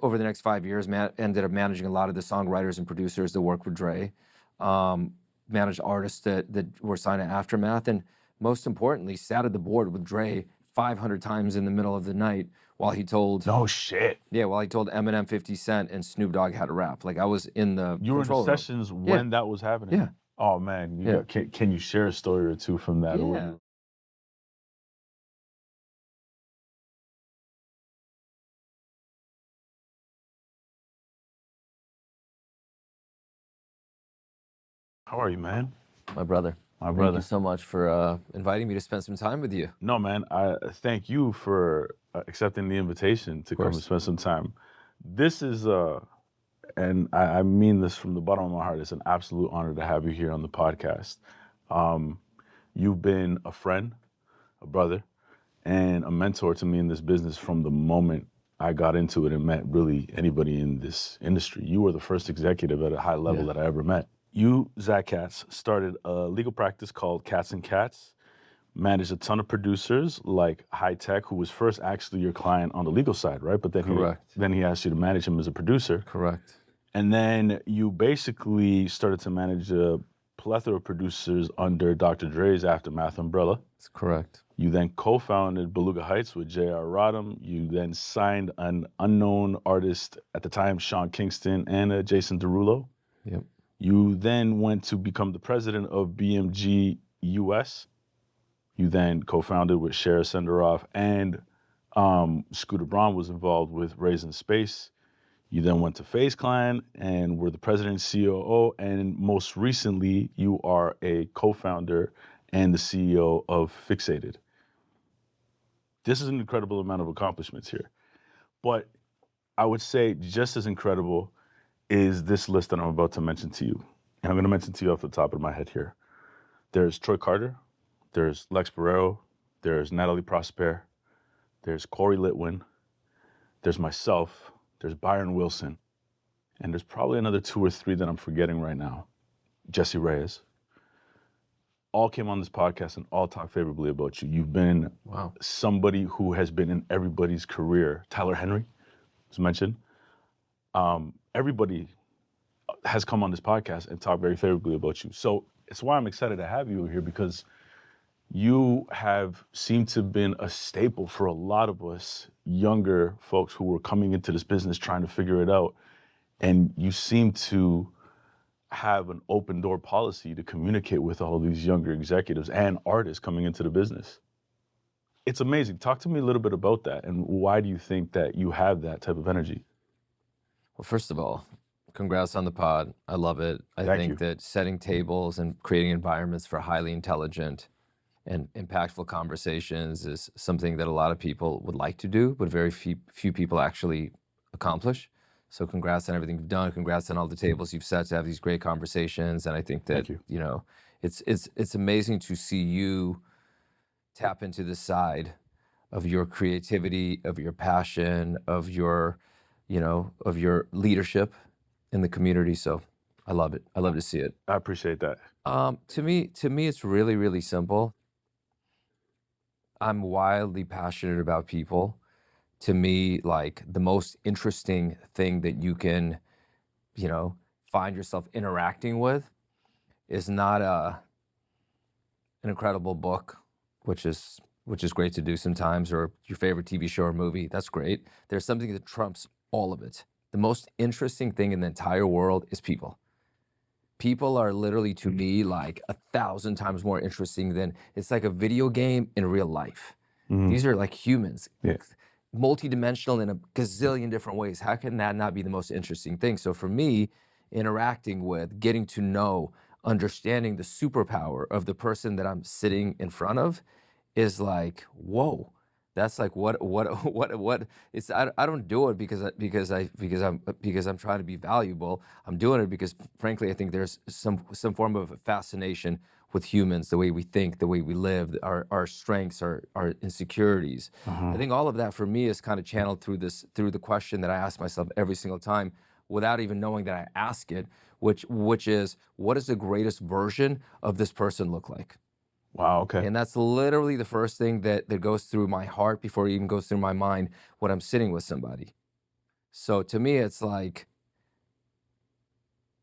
over the next 5 years, ended up managing a lot of the songwriters and producers that work with Dre, managed artists that were signed to Aftermath, and most importantly, sat at the board with Dre 500 times in the middle of the night while he told... No shit. Yeah, while he told Eminem, 50 Cent, and Snoop Dogg how to rap. Like, I was in the You were in the sessions when that was happening? Yeah. Oh, man. Can you share a story or two from that? Yeah. How are you, man? My brother. My brother. Thank you so much for inviting me to spend some time with you. No, man. I thank you for accepting the invitation to come and spend some time. This is, and I mean this from the bottom of my heart, it's an absolute honor to have you here on the podcast. You've been a friend, a brother, and a mentor to me in this business from the moment I got into it and met really anybody in this industry. You were the first executive at a high level that I ever met. You, Zach Katz, started a legal practice called Katz & Katz, managed a ton of producers like High Tech, who was first actually your client on the legal side, right? But then he asked you to manage him as a producer. Correct. And then you basically started to manage a plethora of producers under Dr. Dre's Aftermath umbrella. That's correct. You then co-founded Beluga Heights with J.R. Rodham. You then signed an unknown artist at the time, Sean Kingston, and Jason Derulo. Yep. You then went to become the president of BMG US. You then co-founded with Shara Senderoff, and Scooter Braun was involved with Raising Space. You then went to FaZe Clan and were the president and COO, and most recently, you are a co-founder and the CEO of Fixated. This is an incredible amount of accomplishments here. But I would say just as incredible is this list that I'm about to mention to you. And I'm going to mention to you off the top of my head here. There's Troy Carter, there's Lex Barrero, there's Natalie Prosper, there's Corey Litwin, there's myself, there's Byron Wilson, and there's probably another 2 or 3 that I'm forgetting right now. Jesse Reyes. All came on this podcast and all talk favorably about you. You've been somebody who has been in everybody's career. Tyler Henry was mentioned. Everybody has come on this podcast and talked very favorably about you. So it's why I'm excited to have you here, because you have seemed to have been a staple for a lot of us younger folks who were coming into this business trying to figure it out. And you seem to have an open door policy to communicate with all of these younger executives and artists coming into the business. It's amazing. Talk to me a little bit about that, and why do you think that you have that type of energy? Well, first of all, congrats on the pod. I love it. I think that setting tables and creating environments for highly intelligent and impactful conversations is something that a lot of people would like to do, but very few people actually accomplish. So congrats on everything you've done. Congrats on all the tables you've set to have these great conversations. And I think that, you know, it's amazing to see you tap into the side of your creativity, of your passion, of your, you know, of your leadership in the community. So I love it. I love to see it. I appreciate that. To me, it's really, really simple. I'm wildly passionate about people. To me, like, the most interesting thing that you can, you know, find yourself interacting with is not an incredible book, which is great to do sometimes, or your favorite TV show or movie. That's great. There's something that trumps all of it. The most interesting thing in the entire world is people. People are literally, to me, like 1,000 times more interesting than, it's like a video game in real life. Mm-hmm. These are like humans. Yeah. Multidimensional in a gazillion different ways. How can that not be the most interesting thing? So for me, interacting with, getting to know, understanding the superpower of the person that I'm sitting in front of is like, whoa. That's like what it's. I don't do it because I'm trying to be valuable. I'm doing it because, frankly, I think there's some form of fascination with humans, the way we think, the way we live, our strengths, our insecurities. I think all of that for me is kind of channeled through the question that I ask myself every single time, without even knowing that I ask it, which is, what does the greatest version of this person look like? Wow, okay. And that's literally the first thing that goes through my heart before it even goes through my mind when I'm sitting with somebody. So to me, it's like,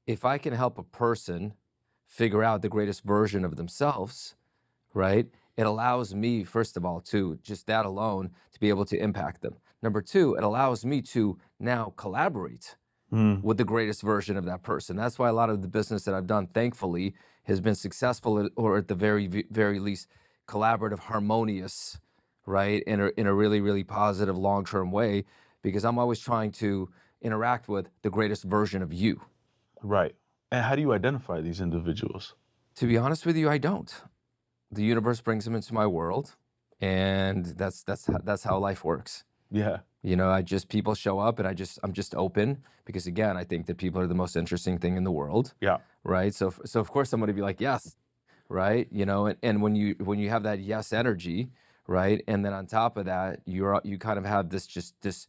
if I can help a person figure out the greatest version of themselves, right? It allows me, first of all, to just that alone to be able to impact them. Number two, it allows me to now collaborate with the greatest version of that person. That's why a lot of the business that I've done, thankfully, has been successful, or at the very least, collaborative, harmonious, right? In a really, really positive, long-term way, because I'm always trying to interact with the greatest version of you. Right. And how do you identify these individuals? To be honest with you, I don't. The universe brings them into my world, and that's how life works. Yeah. You know, people show up, and I'm just open, because again, I think that people are the most interesting thing in the world. Yeah. Right. So of course I'm going to be like, yes. Right. You know, and when you have that yes energy, right, and then on top of that, you kind of have this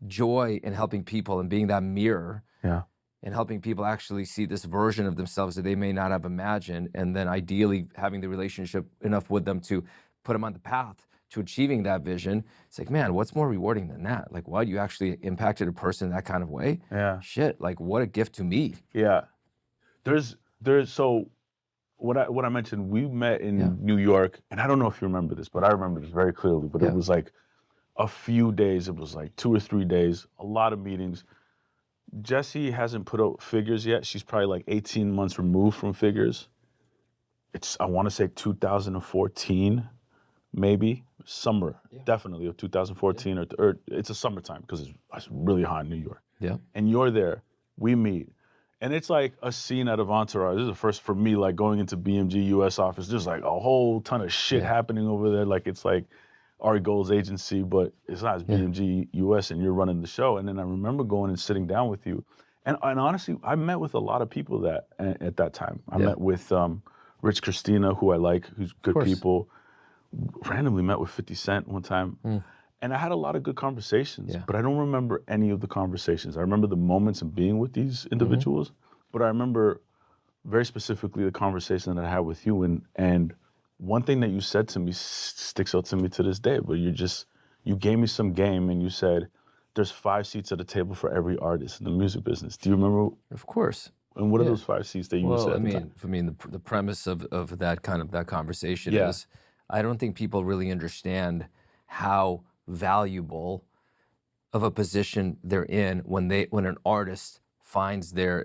joy in helping people and being that mirror. Yeah. And helping people actually see this version of themselves that they may not have imagined, and then ideally having the relationship enough with them to put them on the path to achieving that vision. It's like, man, what's more rewarding than that? Like, what, you actually impacted a person in that kind of way? Yeah. Shit, like, what a gift to me. Yeah. There's so what I mentioned, we met in Yeah. New York, and I don't know if you remember this, but I remember this very clearly. But Yeah. it was like a few days, it was like 2 or 3 days, a lot of meetings. Jessie hasn't put out figures yet. She's probably like 18 months removed from figures. It's, I want to say 2014, maybe summer, definitely of 2014, or it's a summertime, because it's really hot in New York. Yeah. And you're there, we meet, and it's like a scene out of Entourage. This is the first for me, like going into BMG US office. There's like a whole ton of shit happening over there. Like it's like Ari Gold's agency, but it's not, it's BMG US, and you're running the show. And then I remember going and sitting down with you. And honestly, I met with a lot of people at that time. I met with Rich Christina, who I like, who's good people. Randomly met with 50 Cent one time. And I had a lot of good conversations, but I don't remember any of the conversations. I remember the moments of being with these individuals, but I remember very specifically the conversation that I had with you. And one thing that you said to me sticks out to me to this day, but you gave me some game, and you said, there's 5 seats at a table for every artist in the music business. Do you remember? Of course. And what are those 5 seats that you said at the time? I mean, the premise of that conversation is, I don't think people really understand how valuable of a position they're in when an artist finds their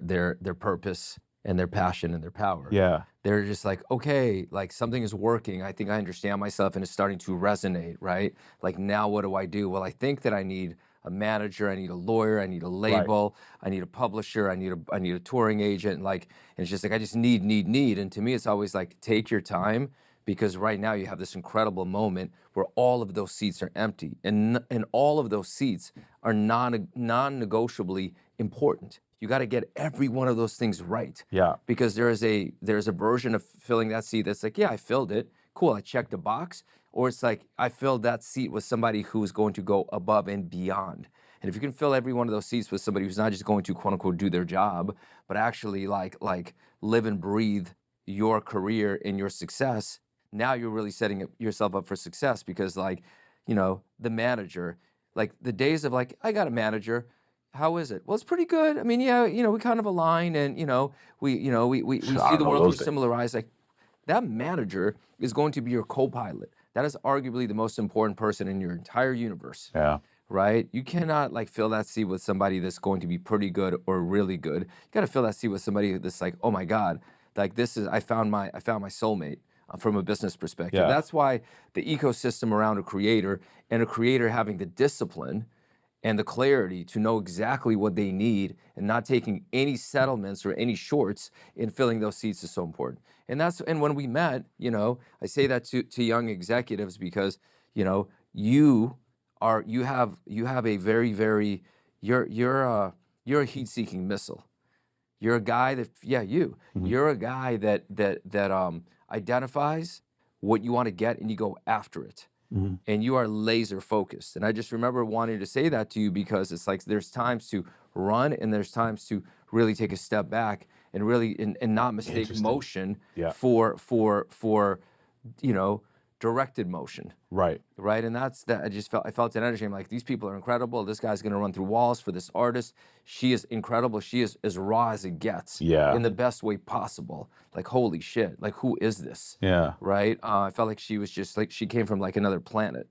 purpose and their passion and their power. Yeah. They're just like, okay, like something is working. I think I understand myself, and it's starting to resonate, right? Like, now what do I do? Well, I think that I need a manager, I need a lawyer, I need a label, I need a publisher, I need a touring agent. Like, and it's just like, I just need. And to me, it's always like, take your time, because right now you have this incredible moment where all of those seats are empty, and all of those seats are non-negotiably important. You got to get every one of those things right. Yeah. Because there's a version of filling that seat that's like, yeah, I filled it. Cool, I checked a box. Or it's like, I filled that seat with somebody who's going to go above and beyond. And if you can fill every one of those seats with somebody who's not just going to, quote unquote, do their job, but actually like live and breathe your career and your success, now you're really setting yourself up for success. Because, like, you know, the manager, like the days of like, I got a manager, how is it? Well, it's pretty good. I mean, yeah, you know, we kind of align, and we see the world through similar eyes. Like, that manager is going to be your co-pilot. That is arguably the most important person in your entire universe. Yeah. Right? You cannot like fill that seat with somebody that's going to be pretty good or really good. You got to fill that seat with somebody that's like, oh my God, like I found my soulmate. From a business perspective. Yeah. That's why the ecosystem around a creator, and a creator having the discipline and the clarity to know exactly what they need, and not taking any settlements or any shorts in filling those seats, is so important. And when we met, I say that to young executives, because, you have a very, very, you're a heat-seeking missile. You're a guy that, you're a guy that identifies what you want to get, and you go after it. And you are laser focused. And I just remember wanting to say that to you, because it's like, there's times to run, and there's times to really take a step back and really and not mistake motion for directed motion. Right. Right. And that's that. I felt an energy. I'm like, these people are incredible. This guy's going to run through walls for this artist. She is incredible. She is as raw as it gets in the best way possible. Like, holy shit. Like, who is this? Yeah. Right. I felt like she was just like, she came from like another planet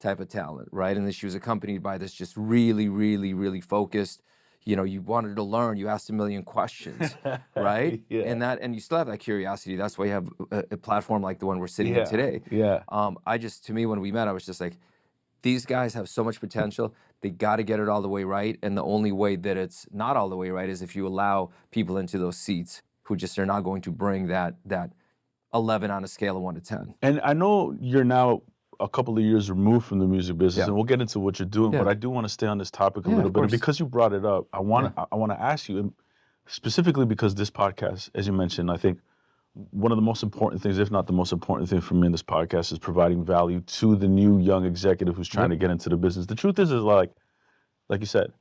type of talent. Right. And then she was accompanied by this just really, really, really focused, you know, you wanted to learn, you asked a million questions, right? And you still have that curiosity. That's why you have a platform like the one we're sitting in today. To me, when we met, I was just like, these guys have so much potential. They got to get it all the way right. And the only way that it's not all the way right is if you allow people into those seats who just are not going to bring that 11 on a scale of 1 to 10. And I know you're now a couple of years removed from the music business, and we'll get into what you're doing, but I do want to stay on this topic a little bit. And because you brought it up, I want to ask you, specifically because this podcast, as you mentioned, I think one of the most important things, if not the most important thing for me in this podcast, is providing value to the new young executive who's trying to get into the business. The truth is like you said,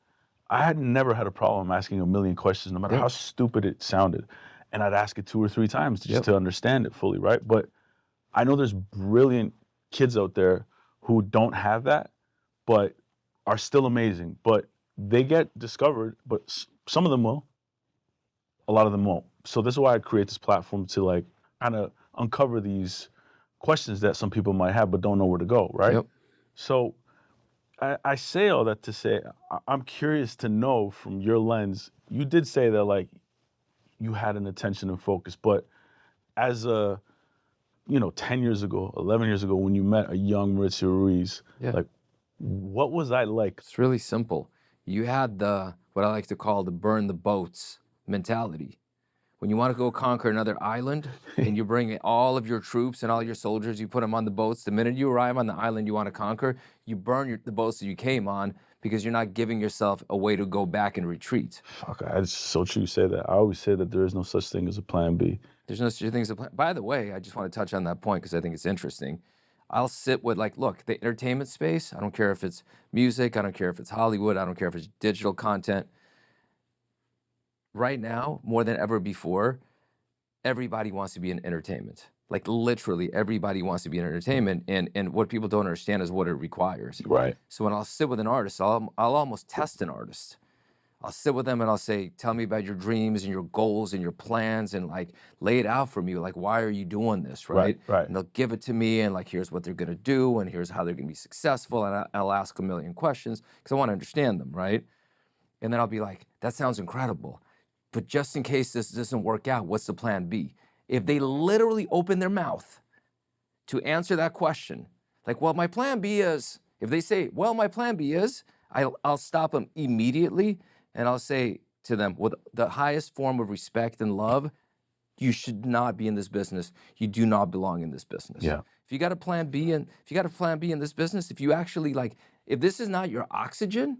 I had never had a problem asking a million questions, no matter how stupid it sounded. And I'd ask it 2 or 3 times just to understand it fully, right? But I know there's brilliant kids out there who don't have that, but are still amazing. But they get discovered, but some of them will. A lot of them won't. So this is why I create this platform to like kind of uncover these questions that some people might have but don't know where to go, right? So I say all that to say, I'm curious to know from your lens, you did say that like you had an attention and focus, but as a 10 years ago, 11 years ago, when you met a young Maurizio Ruiz, like, what was that like? It's really simple. You had what I like to call the burn the boats mentality. When you want to go conquer another island and you bring all of your troops and all your soldiers, you put them on the boats. The minute you arrive on the island you want to conquer, you burn the boats that you came on because you're not giving yourself a way to go back and retreat. Fuck, it's so true you say that. I always say that there is no such thing as a plan B. There's no such thing as a plan. By the way, I just want to touch on that point because I think it's interesting. I'll sit with look, the entertainment space, I don't care if it's music, I don't care if it's Hollywood, I don't care if it's digital content. Right now, more than ever before, everybody wants to be in entertainment. Like literally everybody wants to be in entertainment. And what people don't understand is what it requires. Right. So when I'll sit with an artist, I'll almost test an artist. I'll sit with them and I'll say, tell me about your dreams and your goals and your plans and like lay it out for me. Like, why are you doing this, right? Right. And they'll give it to me and like, here's what they're gonna do and here's how they're gonna be successful. And I'll ask a million questions because I wanna understand them, right? And then I'll be like, that sounds incredible. But just in case this doesn't work out, what's the plan B? If they literally open their mouth to answer that question, like, well, my plan B is, if they say, well, my plan B is, I'll stop them immediately and I'll say to them, with the highest form of respect and love, you should not be in this business. You do not belong in this business. Yeah. If you got a plan B in this business, if you actually if this is not your oxygen,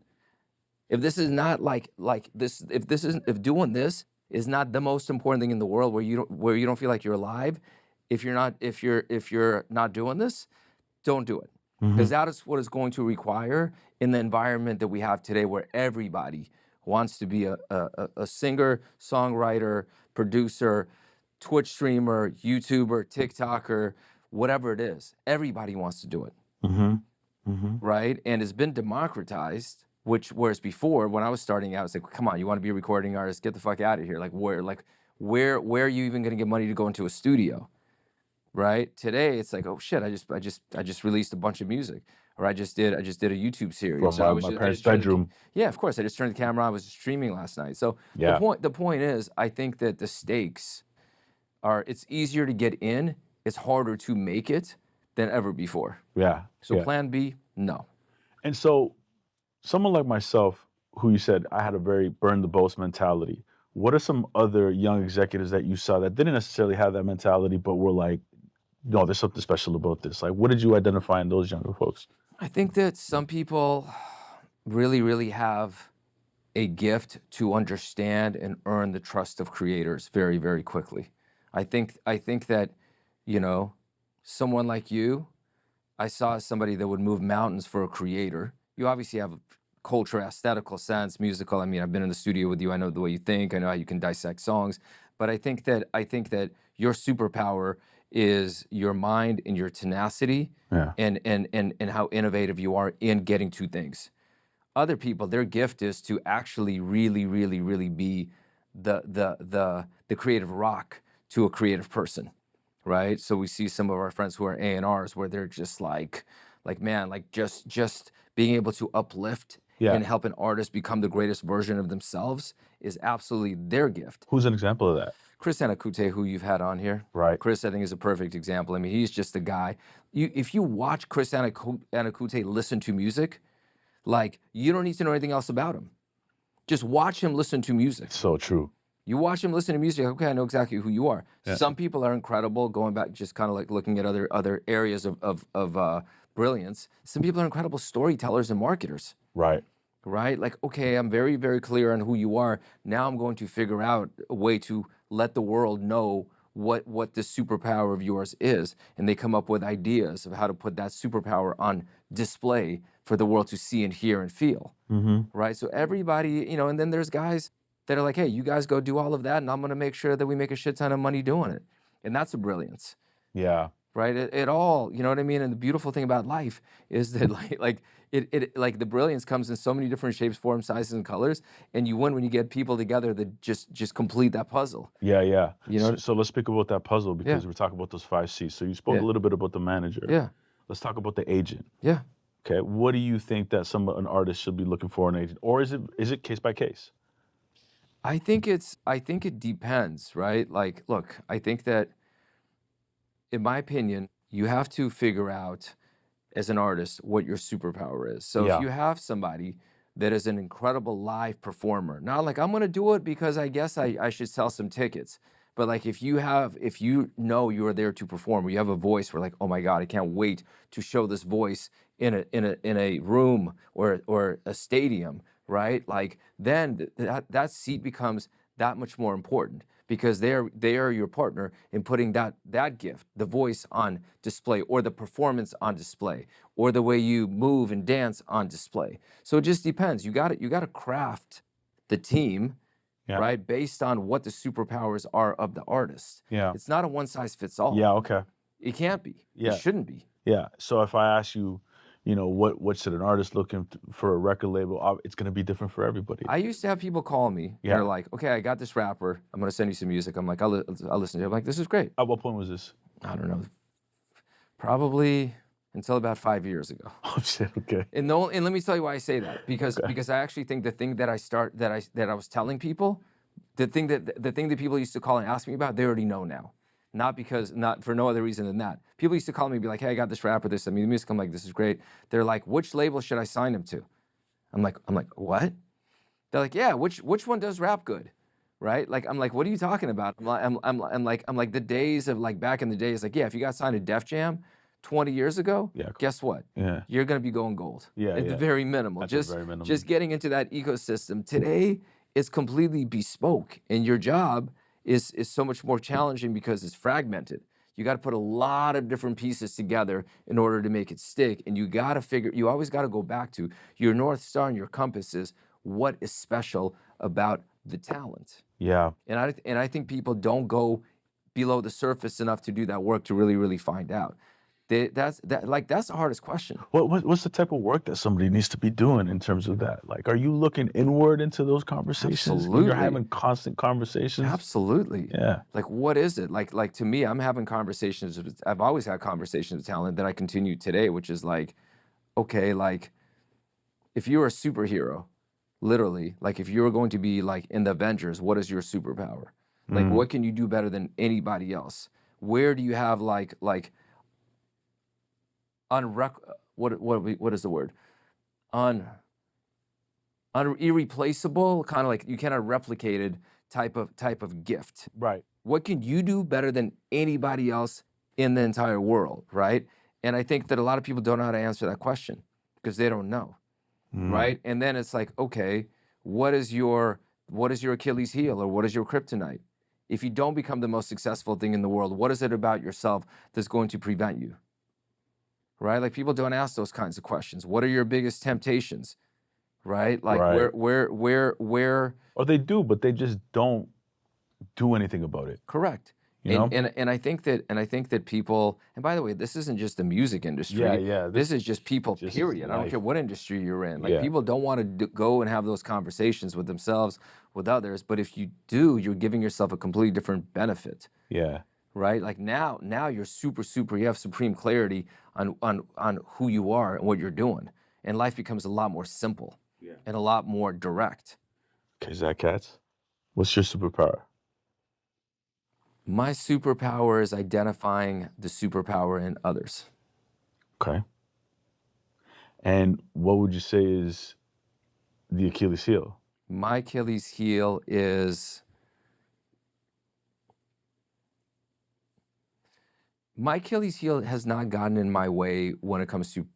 if this is not if doing this is not the most important thing in the world, where you don't feel like you're alive, if you're not doing this, don't do it. Because that is what it's going to require in the environment that we have today, where everybody wants to be a singer, songwriter, producer, Twitch streamer, YouTuber, TikToker, whatever it is. Everybody wants to do it, right? And it's been democratized. Whereas before, when I was starting out, it's like, come on, you want to be a recording artist? Get the fuck out of here! Where are you even going to get money to go into a studio? Right? Today, it's like, oh shit, I just released a bunch of music, or I just did a YouTube series. From my parents' bedroom. Yeah, of course. I just turned the camera on. I was streaming last night. So the point is, I think that the stakes are, it's easier to get in, it's harder to make it than ever before. Yeah. So plan B, no. And so someone like myself, who you said I had a very burn the boats mentality, what are some other young executives that you saw that didn't necessarily have that mentality, but were like, no, there's something special about this? Like, what did you identify in those younger folks? I think that some people really, really have a gift to understand and earn the trust of creators very, very quickly. I think that, someone like you, I saw somebody that would move mountains for a creator. You obviously have a culture, aesthetical sense, musical. I mean, I've been in the studio with you. I know the way you think. I know how you can dissect songs. But I think that your superpower is your mind and your tenacity Yeah. and how innovative you are in getting to things. Other people, their gift is to actually really be the creative rock to a creative person, right? So we see some of our friends who are A&Rs where they're just like man, like just being able to uplift Yeah. and help an artist become the greatest version of themselves is absolutely their gift. Who's an example of that? Chris Anacute, who you've had on here. Right. Chris, I think, is a perfect example. I mean, he's just a guy. If you watch Chris Anacute listen to music, like, you don't need to know anything else about him. Just watch him listen to music. So true. You watch him listen to music, okay, I know exactly who you are. Yeah. Some people are incredible, going back, just kind of like looking at other areas of brilliance. Some people are incredible storytellers and marketers. Right. Right? Like, okay, I'm very, very clear on who you are. Now I'm going to figure out a way to let the world know what this superpower of yours is. And they come up with ideas of how to put that superpower on display for the world to see and hear and feel. Right? So everybody, and then there's guys that are like, hey, you guys go do all of that, and I'm going to make sure that we make a shit ton of money doing it. And that's a brilliance. Yeah. Right? It all, you know what I mean? And the beautiful thing about life is that like the brilliance comes in so many different shapes, forms, sizes, and colors, and you win when you get people together that just complete that puzzle. Yeah. You know? So let's speak about that puzzle, because we're talking about those 5 C's. So you spoke a little bit about the manager. Yeah. Let's talk about the agent. Yeah. Okay. What do you think that an artist should be looking for in an agent, or is it case by case? I think it depends, right? Like, look, I think that, in my opinion, you have to figure out as an artist what your superpower is. So Yeah. if you have somebody that is an incredible live performer, not like, I'm going to do it because I guess I should sell some tickets, but like, if you know you're there to perform, or you have a voice where like, oh my God, I can't wait to show this voice in a room or a stadium, right? Like, then that seat becomes that much more important, because they are your partner in putting that gift, the voice, on display, or the performance on display, or the way you move and dance on display. So it just depends. You got to craft the team, right, based on what the superpowers are of the artist. Yeah. It's not a one size fits all. Yeah. Okay. It can't be. Yeah. It shouldn't be. Yeah. So if I ask you, what should an artist looking for a record label? It's going to be different for everybody. I used to have people call me. Yeah. They're like, okay, I got this rapper. I'm going to send you some music. I'm like, I'll listen to it. I'm like, this is great. At what point was this? I don't know. Probably until about 5 years ago. Oh shit. Okay. And let me tell you why I say that. Because I actually think the thing that I was telling people, the thing that people used to call and ask me about, they already know now. Not for no other reason than that. People used to call me and be like, hey, I got this rapper, this, I mean, the music. I'm like, this is great. They're like, which label should I sign him to? I'm like, what? They're like, yeah, which one does rap good? Right? Like, I'm like, what are you talking about? I'm like the days of like back in the days, like, yeah, if you got signed to Def Jam 20 years ago, guess what? Yeah. You're gonna be going gold. Yeah. At the very minimal. At the very minimum. Just getting into that ecosystem. Today is completely bespoke, and your job is so much more challenging because it's fragmented. You got to put a lot of different pieces together in order to make it stick. And you always got to go back to your North Star and your compass is what is special about the talent. Yeah. And I think people don't go below the surface enough to do that work to really, really find out. That's the hardest question. What's the type of work that somebody needs to be doing in terms of that? Like, are you looking inward into those conversations? Absolutely. You're having constant conversations? Absolutely. Yeah. Like, what is it? Like to me, I'm having conversations. I've always had conversations with talent that I continue today, which is like, okay, like, if you're a superhero, literally, like if you're going to be like in the Avengers, what is your superpower? Like, what can you do better than anybody else? Where do you have like what is the word? Irreplaceable, kind of like you cannot replicated type of gift. Right. What can you do better than anybody else in the entire world, right? And I think that a lot of people don't know how to answer that question because they don't know, right? And then it's like, okay, what is your Achilles heel, or what is your kryptonite? If you don't become the most successful thing in the world, what is it about yourself that's going to prevent you? Right? Like, people don't ask those kinds of questions. What are your biggest temptations? Right? Like, where Or they do, but they just don't do anything about it. Correct. You know? And I think that people, and by the way, this isn't just the music industry. Yeah. This is just people, just period. I don't life. care what industry you're in. Like Yeah. people don't want to go and have those conversations with themselves, with others. But if you do, you're giving yourself a completely different benefit. Yeah. Right? Like now you're super, you have supreme clarity on who you are and what you're doing. And life becomes a lot more simple and a lot more direct. Okay, Zach Katz, what's your superpower? My superpower is identifying the superpower in others. Okay. And what would you say is the Achilles heel? My Achilles heel is has not gotten in my way when it comes to,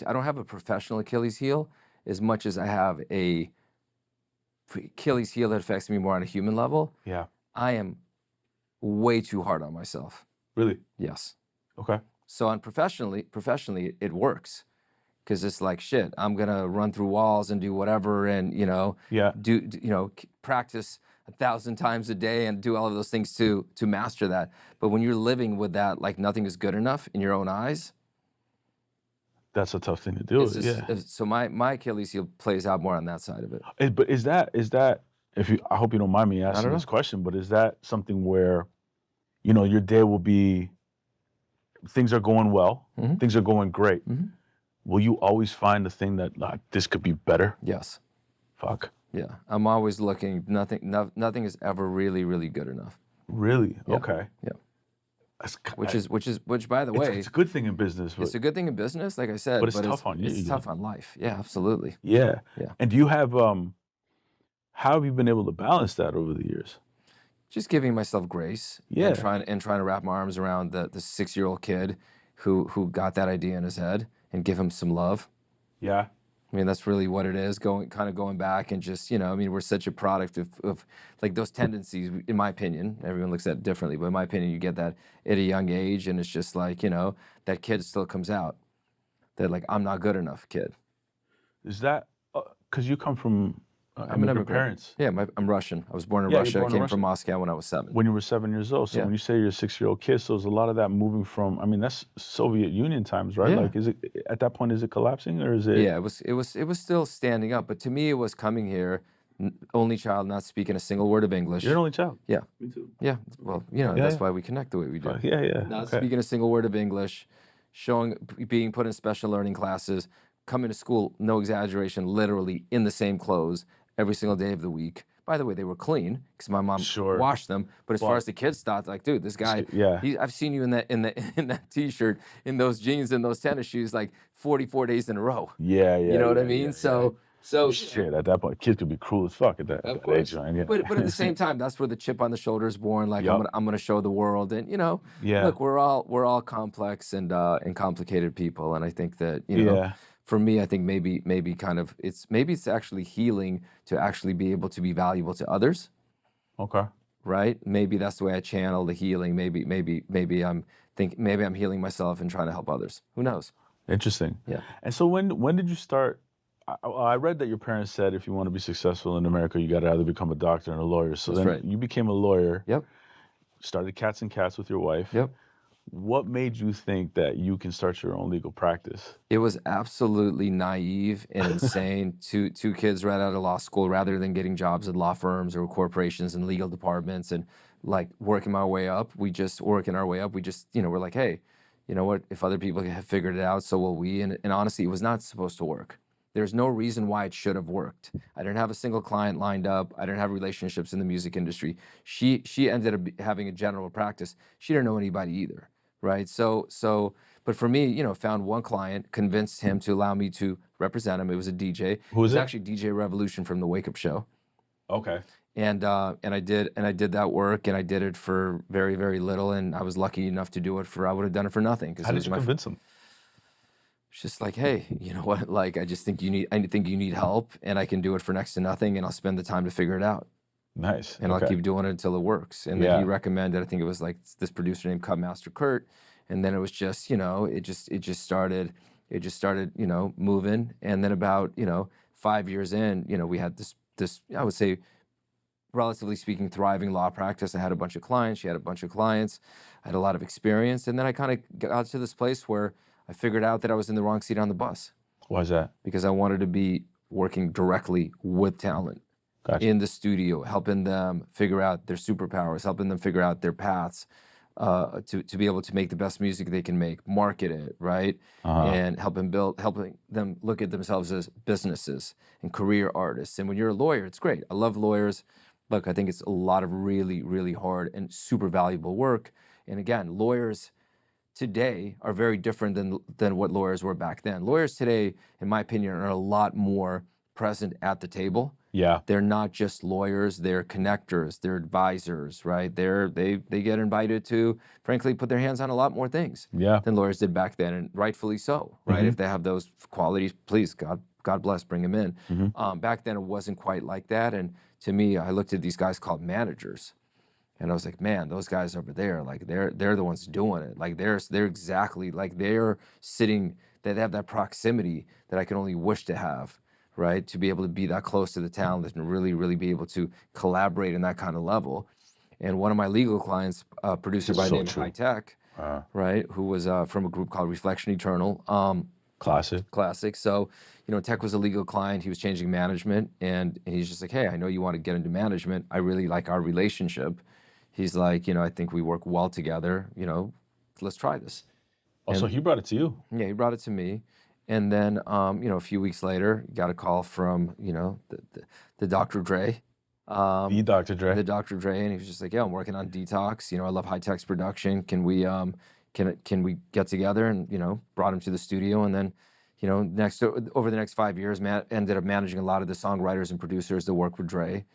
I don't have a professional Achilles heel as much as I have a Achilles heel that affects me more on a human level. Yeah. I am way too hard on myself. Really? Yes. Okay. So on professionally, it works. Because it's like, shit, I'm gonna run through walls and do whatever, and practice 1,000 times a day and do all of those things to master that. But when you're living with that, like nothing is good enough in your own eyes, that's a tough thing to deal with. Yeah. So my Achilles heel plays out more on that side of it. But is that I hope you don't mind me asking this question, but is that something where, your day will be, things are going well, things are going great. Will you always find the thing that this could be better? Yes. Fuck. Yeah, I'm always looking. Nothing is ever really, really good enough. Really? Yeah. Okay. Yeah. Which by the way, it's a good thing in business. It's a good thing in business, like I said. But it's tough on you. It's tough on life. Yeah, absolutely. Yeah. Yeah. And do you have how have you been able to balance that over the years? Just giving myself grace. Yeah. And trying to wrap my arms around the 6-year-old kid who got that idea in his head and give him some love. Yeah. I mean, that's really what it is, going back and just, we're such a product of like those tendencies, in my opinion. Everyone looks at it differently, but in my opinion, you get that at a young age, and it's just like, that kid still comes out. That like, I'm not good enough kid. Is that, because you come from I'm an immigrant. Parents? Yeah, I'm Russian. I was born in Russia. I came from Moscow when I was 7. When you were 7 years old. So when you say you're a 6-year-old kid, so there's a lot of that moving from, that's Soviet Union times, right? Yeah. Like, is it, at that point, is it collapsing or is it? Yeah, it was still standing up. But to me, it was coming here, only child, not speaking a single word of English. You're an only child? Yeah. Me too. Yeah, well, that's why we connect the way we do. Yeah. Not speaking a single word of English, being put in special learning classes, coming to school, no exaggeration, literally in the same clothes every single day of the week. By the way, they were clean because my mom washed them. But as far as the kids thought, like, dude, this guy, I've seen you in that T-shirt, in those jeans, and those tennis shoes, like 44 days in a row. Yeah. You know what I mean? So shit, at that point, kids could be cruel as fuck at that age, right? Yeah. But at the same time, that's where the chip on the shoulder is born. Like, I'm gonna show the world, and look, we're all complex and complicated people, and I think that for me, I think maybe it's actually healing to actually be able to be valuable to others. Okay. Right? Maybe that's the way I channel the healing. Maybe I'm healing myself and trying to help others. Who knows? Interesting. Yeah. And so when did you start? I read that your parents said if you want to be successful in America, you got to either become a doctor and a lawyer. So that's then right. You became a lawyer. Yep. Started Katz and Katz with your wife. Yep. What made you think that you can start your own legal practice? It was absolutely naive and insane. Two kids right out of law school, rather than getting jobs at law firms or corporations and legal departments and like working our way up. We just, we're like, hey, you know what? If other people have figured it out, so will we. And honestly, it was not supposed to work. There's no reason why it should have worked. I didn't have a single client lined up. I didn't have relationships in the music industry. She ended up having a general practice. She didn't know anybody either, right? So, but for me, found one client, convinced him to allow me to represent him. It was a DJ. Who was it? It was actually DJ Revolution from the Wake Up Show. Okay. And I did that work, and I did it for very, very little, and I was lucky enough to do it I would have done it for nothing. How did you convince him? It's just like, hey, you know what? Like, I think you need help, and I can do it for next to nothing, and I'll spend the time to figure it out. Nice. And I'll keep doing it until it works. And then he recommended, I think it was like this producer named Cubmaster Kurt, and then it was just, it just started, moving. And then about, 5 years in, we had this, I would say, relatively speaking, thriving law practice. I had a bunch of clients. She had a bunch of clients. I had a lot of experience. And then I kind of got to this place where I figured out that I was in the wrong seat on the bus Why is that? because I wanted to be working directly with talent Gotcha. in the studio, helping them figure out their superpowers, helping them figure out their paths, to be able to make the best music they can make, market it, right? And helping them look at themselves as businesses and career artists. And when you're a lawyer, it's great. I love lawyers. Look, I think it's a lot of really, really hard and super valuable work. And again, lawyers today are very different than what lawyers were back then. Lawyers today, in my opinion, are a lot more present at the table. Yeah. They're not just lawyers, they're connectors, they're advisors, right? They get invited to, frankly, put their hands on a lot more things than lawyers did back then, and rightfully so, right? If they have those qualities, please, God bless, bring them in. Back then, it wasn't quite like that. And to me, I looked at these guys called managers. And I was like, man, those guys over there, like they're the ones doing it. Like they're exactly like they're sitting, they have that proximity that I can only wish to have, right? To be able to be that close to the talent and really, really be able to collaborate in that kind of level. And one of my legal clients, a producer by the name of High Tech, right, who was from a group called Reflection Eternal. Classic. So, Tech was a legal client. He was changing management, and he's just like, hey, I know you want to get into management. I really like our relationship. He's like, I think we work well together. Let's try this. Oh, so he brought it to you? Yeah, he brought it to me. And then, a few weeks later, got a call from, the Dr. Dre. The Dr. Dre. The Dr. Dre, and he was just like, yeah, I'm working on Detox. I love High Tech's production. Can we get together? And, brought him to the studio. And then, over the next 5 years, Matt ended up managing a lot of the songwriters and producers that work with Dre.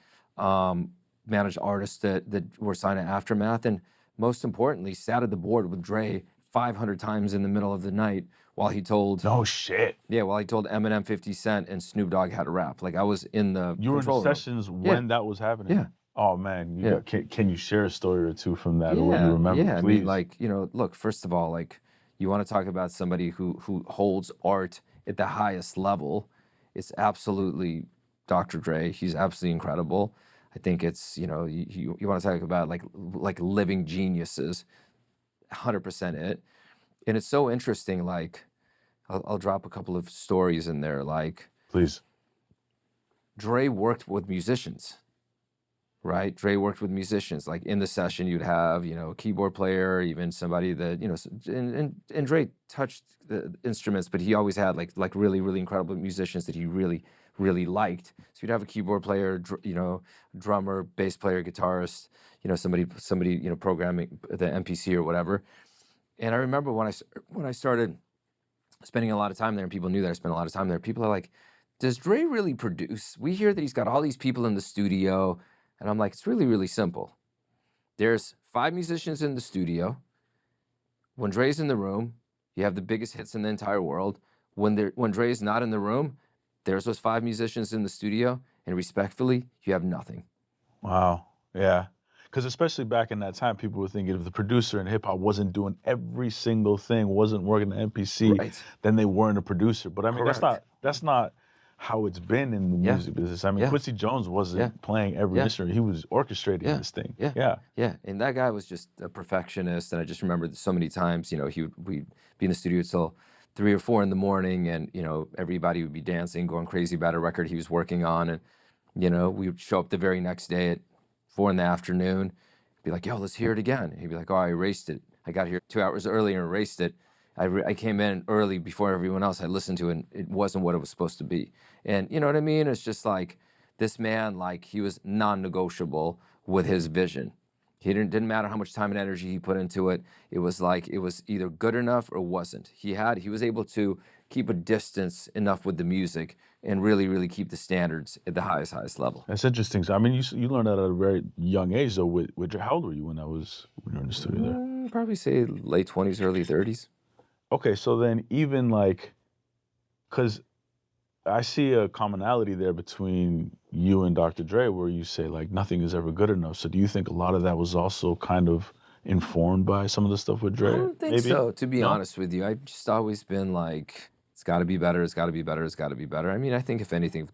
Managed artists that were signed to Aftermath, and most importantly, sat at the board with Dre 500 times in the middle of the night while he told No shit. while he told Eminem, 50 Cent, and Snoop Dogg how to rap. Like I was in the You were in the control room. sessions when that was happening? Yeah. Oh man, can you share a story or two from that, or what you remember, Yeah, please? I mean, look, first of all, like you want to talk about somebody who holds art at the highest level. It's absolutely Dr. Dre. He's absolutely incredible. I think it's, you want to talk about like living geniuses, 100% it. And it's so interesting, like, I'll drop a couple of stories in there. Like, Please. Dre worked with musicians, right? Dre worked with musicians. Like in the session, you'd have, a keyboard player, even somebody that, and Dre touched the instruments, but he always had like really, really incredible musicians that he really, really liked. So you'd have a keyboard player, drummer, bass player, guitarist, somebody, programming the MPC or whatever. And I remember when I started spending a lot of time there, and people knew that I spent a lot of time there, people are like, does Dre really produce? We hear that he's got all these people in the studio. And I'm like, it's really, really simple. There's 5 musicians in the studio. When Dre's in the room, you have the biggest hits in the entire world. When Dre's not in the room, there's those 5 musicians in the studio, and respectfully, you have nothing. Wow. Yeah. Because especially back in that time, people were thinking if the producer in hip hop wasn't doing every single thing, wasn't working the MPC, Right. then they weren't a producer. But I mean, Correct. that's not how it's been in the music business. I mean, Quincy Jones wasn't playing every instrument; he was orchestrating this thing. Yeah. And that guy was just a perfectionist, and I just remember so many times, we'd be in the studio till 3 or 4 in the morning, and everybody would be dancing, going crazy about a record he was working on, and we would show up the very next day at 4 in the afternoon, be like, yo, let's hear it again. And he'd be like, oh, I erased it. I got here 2 hours early and erased it. I came in early before everyone else. I listened to it, and it wasn't what it was supposed to be. And you know what I mean? It's just like this man, like he was non-negotiable with his vision. He didn't matter how much time and energy he put into it. It was like it was either good enough or wasn't. He was able to keep a distance enough with the music and really, really keep the standards at the highest level. That's interesting. So I mean, you learned that at a very young age, though. With how old were you when you were in the studio there? Probably say late 20s, early 30s. Okay, so then even because I see a commonality there between you and Dr. Dre where you say like nothing is ever good enough. So do you think a lot of that was also kind of informed by some of the stuff with Dre? I don't think so, to be honest with you. I've just always been like, it's got to be better, it's got to be better, it's got to be better. I mean, I think if anything,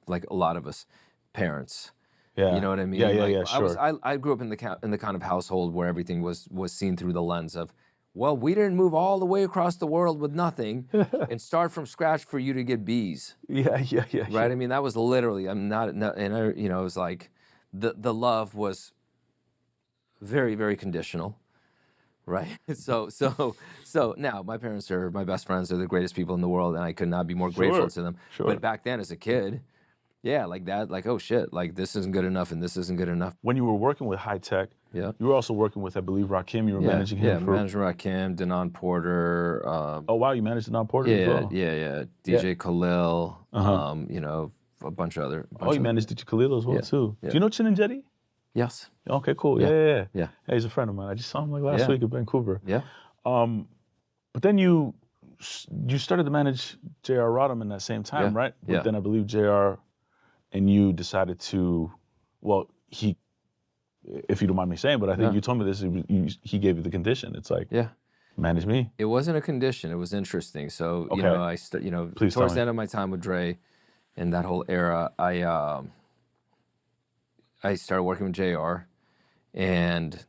like a lot of us parents, Yeah. You know what I mean? Yeah, yeah, Like yeah, sure. I grew up in the kind of household where everything was seen through the lens of, well, we didn't move all the way across the world with nothing and start from scratch for you to get B's. Yeah, yeah, yeah, Right? yeah. I mean, that was literally, I'm not and I, you know, it was like the love was very, very conditional. Right. So now my parents are my best friends. They're the greatest people in the world, and I could not be more grateful Sure, to them. sure. But back then, as a kid, yeah, like that, like, oh shit, like this isn't good enough, and this isn't good enough. When you were working with High Tech, Yeah. you were also working with, I believe, Rakim. You were Yeah, managing yeah, him for. Managing Rakim, Denon Porter. Oh wow, you managed Denon Porter as Yeah, well. yeah, DJ Khalil. Uh-huh. You know, a bunch of other. Oh, you managed DJ Khalil as well Yeah, too. yeah. Do you know Chin and Jetty? Yes. Okay, cool. Yeah, Yeah. yeah. Hey, he's a friend of mine. I just saw him like last Yeah. week in Vancouver. Yeah. But then you started to manage J.R. Rodham in that same time, Yeah, right? But yeah. then I believe J.R. and you decided to, well, he, if you don't mind me saying, but I think No. you told me this, he gave you the condition. It's like, Yeah. manage me. It wasn't a condition. It was interesting. So, you Okay. know, Please tell towards me. the end of my time with Dre and that whole era, I started working with JR, and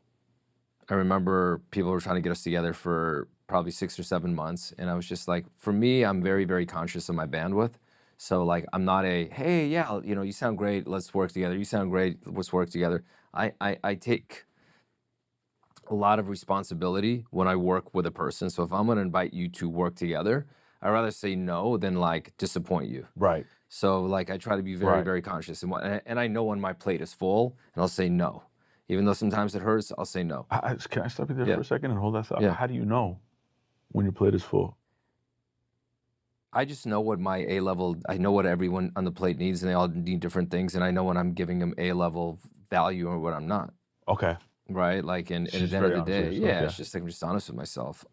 I remember people were trying to get us together for probably 6 or 7 months. And I was just like, for me, I'm very, very conscious of my bandwidth. So like, I'm not hey, yeah, you know, you sound great, let's work together. You sound great, let's work together. I take a lot of responsibility when I work with a person. So if I'm going to invite you to work together, I'd rather say no than like disappoint you. Right. So like I try to be very, Right. very conscious, and I know when my plate is full, and I'll say no, even though sometimes it hurts. I'll say no. Can I stop you there Yeah. for a second and hold that thought? Yeah. How do you know when your plate is full? I just know what my A level. I know what everyone on the plate needs, and they all need different things, and I know when I'm giving them A level value or what I'm not. Okay. Right, like, and at She's the end of very the honest day, with yourself, yeah, yeah. it's just like I'm just honest with myself.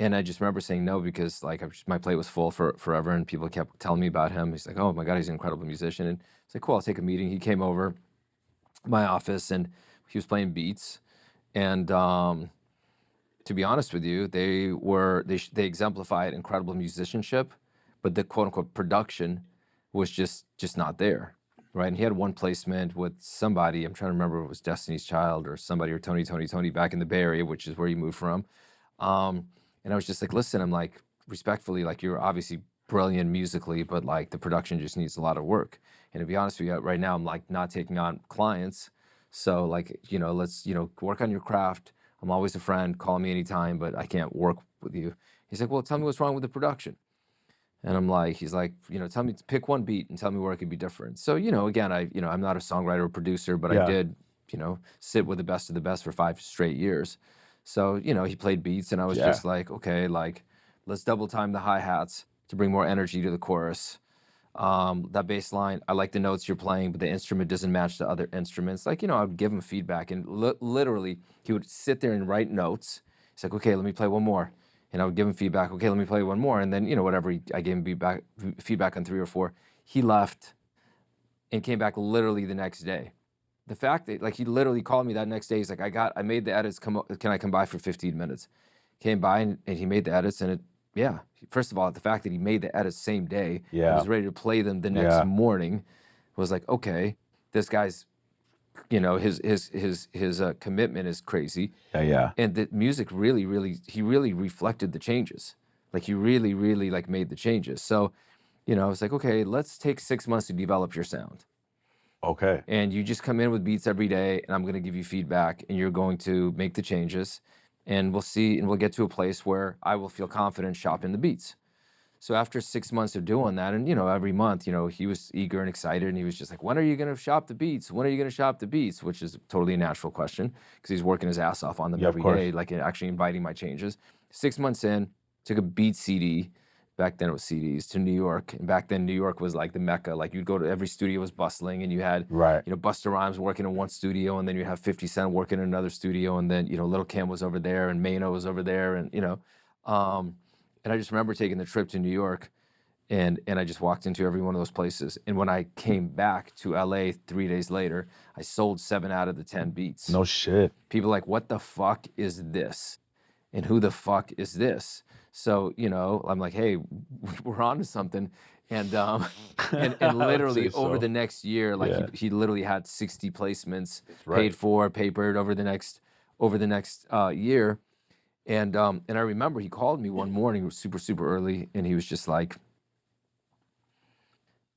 And I just remember saying no because like my plate was full for forever, and people kept telling me about him. He's like, oh my God, he's an incredible musician, and it's like, cool, I'll take a meeting. He came over my office and he was playing beats, and to be honest with you, they exemplified incredible musicianship, but the quote unquote production was just not there. Right. And he had one placement with somebody, I'm trying to remember if it was Destiny's Child or somebody, or Tony back in the Bay Area, which is where he moved from. And I was just like, listen, I'm like, respectfully, like, you're obviously brilliant musically, but like the production just needs a lot of work. And to be honest with you, right now I'm like not taking on clients. So like, you know, let's, you know, work on your craft. I'm always a friend, call me anytime, but I can't work with you. He's like, well, tell me what's wrong with the production. And I'm like, he's like, you know, tell me, pick one beat and tell me where it could be different. So, you know, again, I'm not a songwriter or producer, but Yeah. I did, you know, sit with the best of the best for 5 straight years. So, you know, he played beats and I was Yeah. just like, okay, like, let's double time the hi-hats to bring more energy to the chorus. That bass line, I like the notes you're playing, but the instrument doesn't match the other instruments. Like, you know, I would give him feedback, and literally he would sit there and write notes. He's like, okay, let me play one more. And I would give him feedback. Okay, let me play one more. And then, you know, whatever, I gave him feedback on 3 or 4. He left and came back literally the next day. The fact that, like, he literally called me that next day. He's like, I made the edits. Can I come by for 15 minutes? Came by and he made the edits, and first of all, the fact that he made the edits same day, Yeah. was ready to play them the next Yeah. morning, was like, okay, this guy's, you know, his commitment is crazy. Yeah. And the music really reflected the changes. Like he really like made the changes. So, you know, I was like, okay, let's take 6 months to develop your sound. Okay. And you just come in with beats every day, and I'm going to give you feedback, and you're going to make the changes, and we'll see, and we'll get to a place where I will feel confident shopping the beats. So after 6 months of doing that, and, you know, every month, you know, he was eager and excited, and he was just like, when are you going to shop the beats? When are you going to shop the beats? Which is totally a natural question because he's working his ass off on them Yeah, of every course. day, like actually inviting my changes. 6 months in, took a beat CD. Back then it was CDs to New York. And back then New York was like the Mecca. Like you'd go to every studio was bustling, and you had, Right. you know, Busta Rhymes working in one studio, and then you have 50 Cent working in another studio, and then, you know, Lil' Kim was over there, and Mano was over there, and, you know, and I just remember taking the trip to New York, and I just walked into every one of those places. And when I came back to LA 3 days later, I sold 7 out of the 10 beats. No shit. People like, what the fuck is this? And who the fuck is this? So, you know, I'm like, hey, we're on to something. and and I would literally say over so. the next year, like Yeah. he literally had 60 placements right. paid for, papered over the next year. And I remember he called me one morning, it was super early, and he was just like,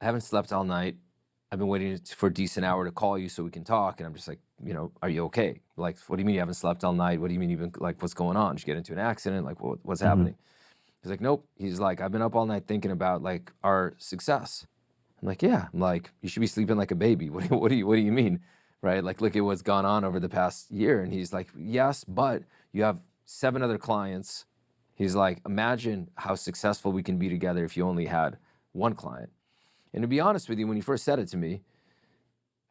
I haven't slept all night. I've been waiting for a decent hour to call you so we can talk. And I'm just like, are you okay? Like, what do you mean you haven't slept all night? What do you mean even, like, what's going on? Did you get into an accident? Like, what's happening? He's like, nope. He's like, I've been up all night thinking about like our success. I'm like, yeah. I'm like, you should be sleeping like a baby. What do you mean? Right? Like, look at what's gone on over the past year. And he's like, yes, but you have 7 other clients. He's like, imagine how successful we can be together if you only had 1 client. And to be honest with you, when he first said it to me,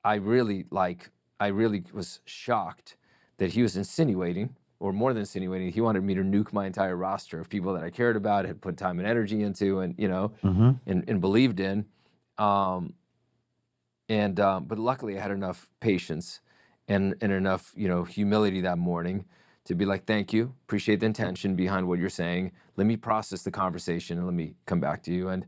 I really was shocked that he was insinuating, or more than insinuating, he wanted me to nuke my entire roster of people that I cared about, had put time and energy into, and and believed in. But luckily I had enough patience and enough, humility that morning to be like, thank you, appreciate the intention behind what you're saying. Let me process the conversation and let me come back to you. And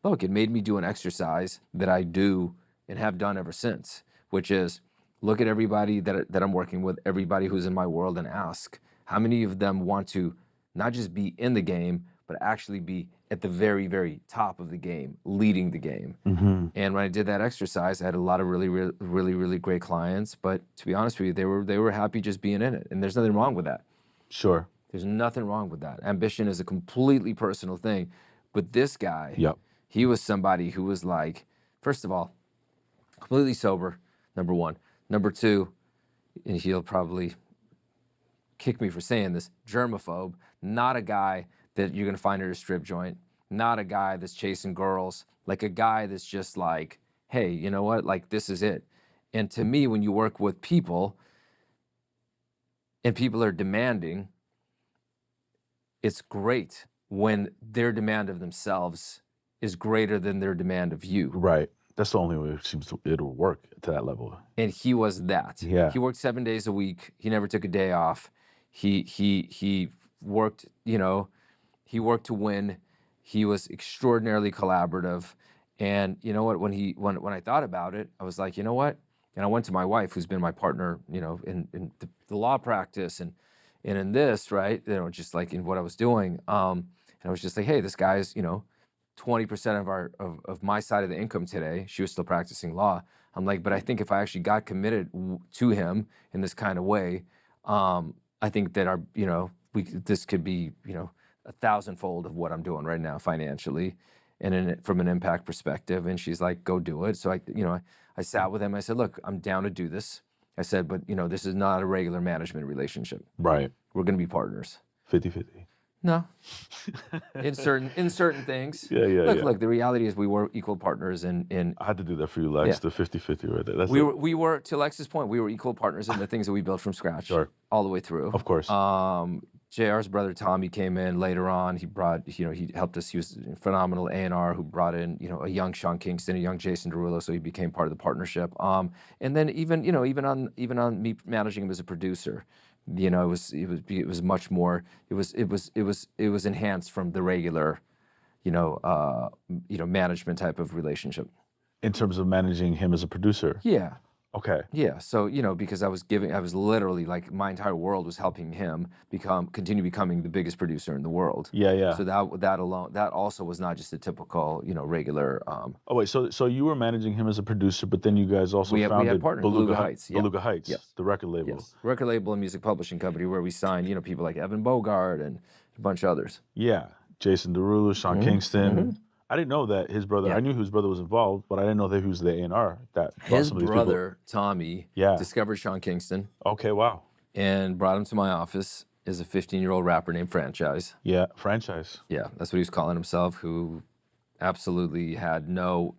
look, it made me do an exercise that I do and have done ever since, which is look at everybody that I'm working with, everybody who's in my world, and ask how many of them want to not just be in the game, but actually be at the very, very top of the game, leading the game. And when I did that exercise, I had a lot of really great clients. But to be honest with you, they were happy just being in it, and there's nothing wrong with that. Sure. There's nothing wrong with that. Ambition is a completely personal thing. But this guy, Yep. he was somebody who was like, first of all, completely sober, number 1. Number 2, and he'll probably kick me for saying this, germaphobe, not a guy that you're gonna find at a strip joint, not a guy that's chasing girls, like a guy that's just like, hey, you know what, like this is it. And to me, when you work with people and people are demanding, it's great when their demand of themselves is greater than their demand of you. Right. That's the only way it seems it'll work to that level. And he was that. Yeah. He worked 7 days a week. He never took a day off. He worked, he worked to win. He was extraordinarily collaborative. And you know what, when I thought about it, I was like, you know what? And I went to my wife, who's been my partner, in the law practice and in this, right? Just like in what I was doing. And I was just like, hey, this guy's, 20% of my side of the income today. She was still practicing law. I'm like, but I think if I actually got committed to him in this kind of way, I think that this could be, 1,000-fold of what I'm doing right now financially, and from an impact perspective. And she's like, go do it. So I sat with him. I said, look, I'm down to do this. I said, but this is not a regular management relationship. Right. We're going to be partners. 50-50. No. in certain things. Yeah. Look, the reality is we were equal partners in I had to do that for you, Lex, the 50-50 right there. That's we were, to Lex's point, we were equal partners in the things that we built from scratch. Sure. All the way through. Of course. JR's brother Tommy came in later on. He brought, he helped us. He was a phenomenal A&R who brought in, a young Sean Kingston, a young Jason Derulo, so he became part of the partnership. And then even on me managing him as a producer, it was much more. It was enhanced from the regular, management type of relationship. In terms of managing him as a producer. Yeah. Okay. Yeah. So, because I was literally like my entire world was helping him continue becoming the biggest producer in the world. Yeah. So that alone, that also was not just a typical, regular. Oh wait, so you were managing him as a producer, but then you guys also founded we had partners, Beluga Heights. Yeah. Beluga Heights, yes. The record label. Yes. Record label and music publishing company where we signed, people like Evan Bogart and a bunch of others. Yeah. Jason Derulo, Sean Kingston. I didn't know that his brother, I knew his brother was involved, but I didn't know that he was the A&R. His brother, Tommy, discovered Sean Kingston. Okay, wow. And brought him to my office as a 15-year-old rapper named Franchise. Yeah, Franchise. Yeah, that's what he was calling himself, who absolutely had no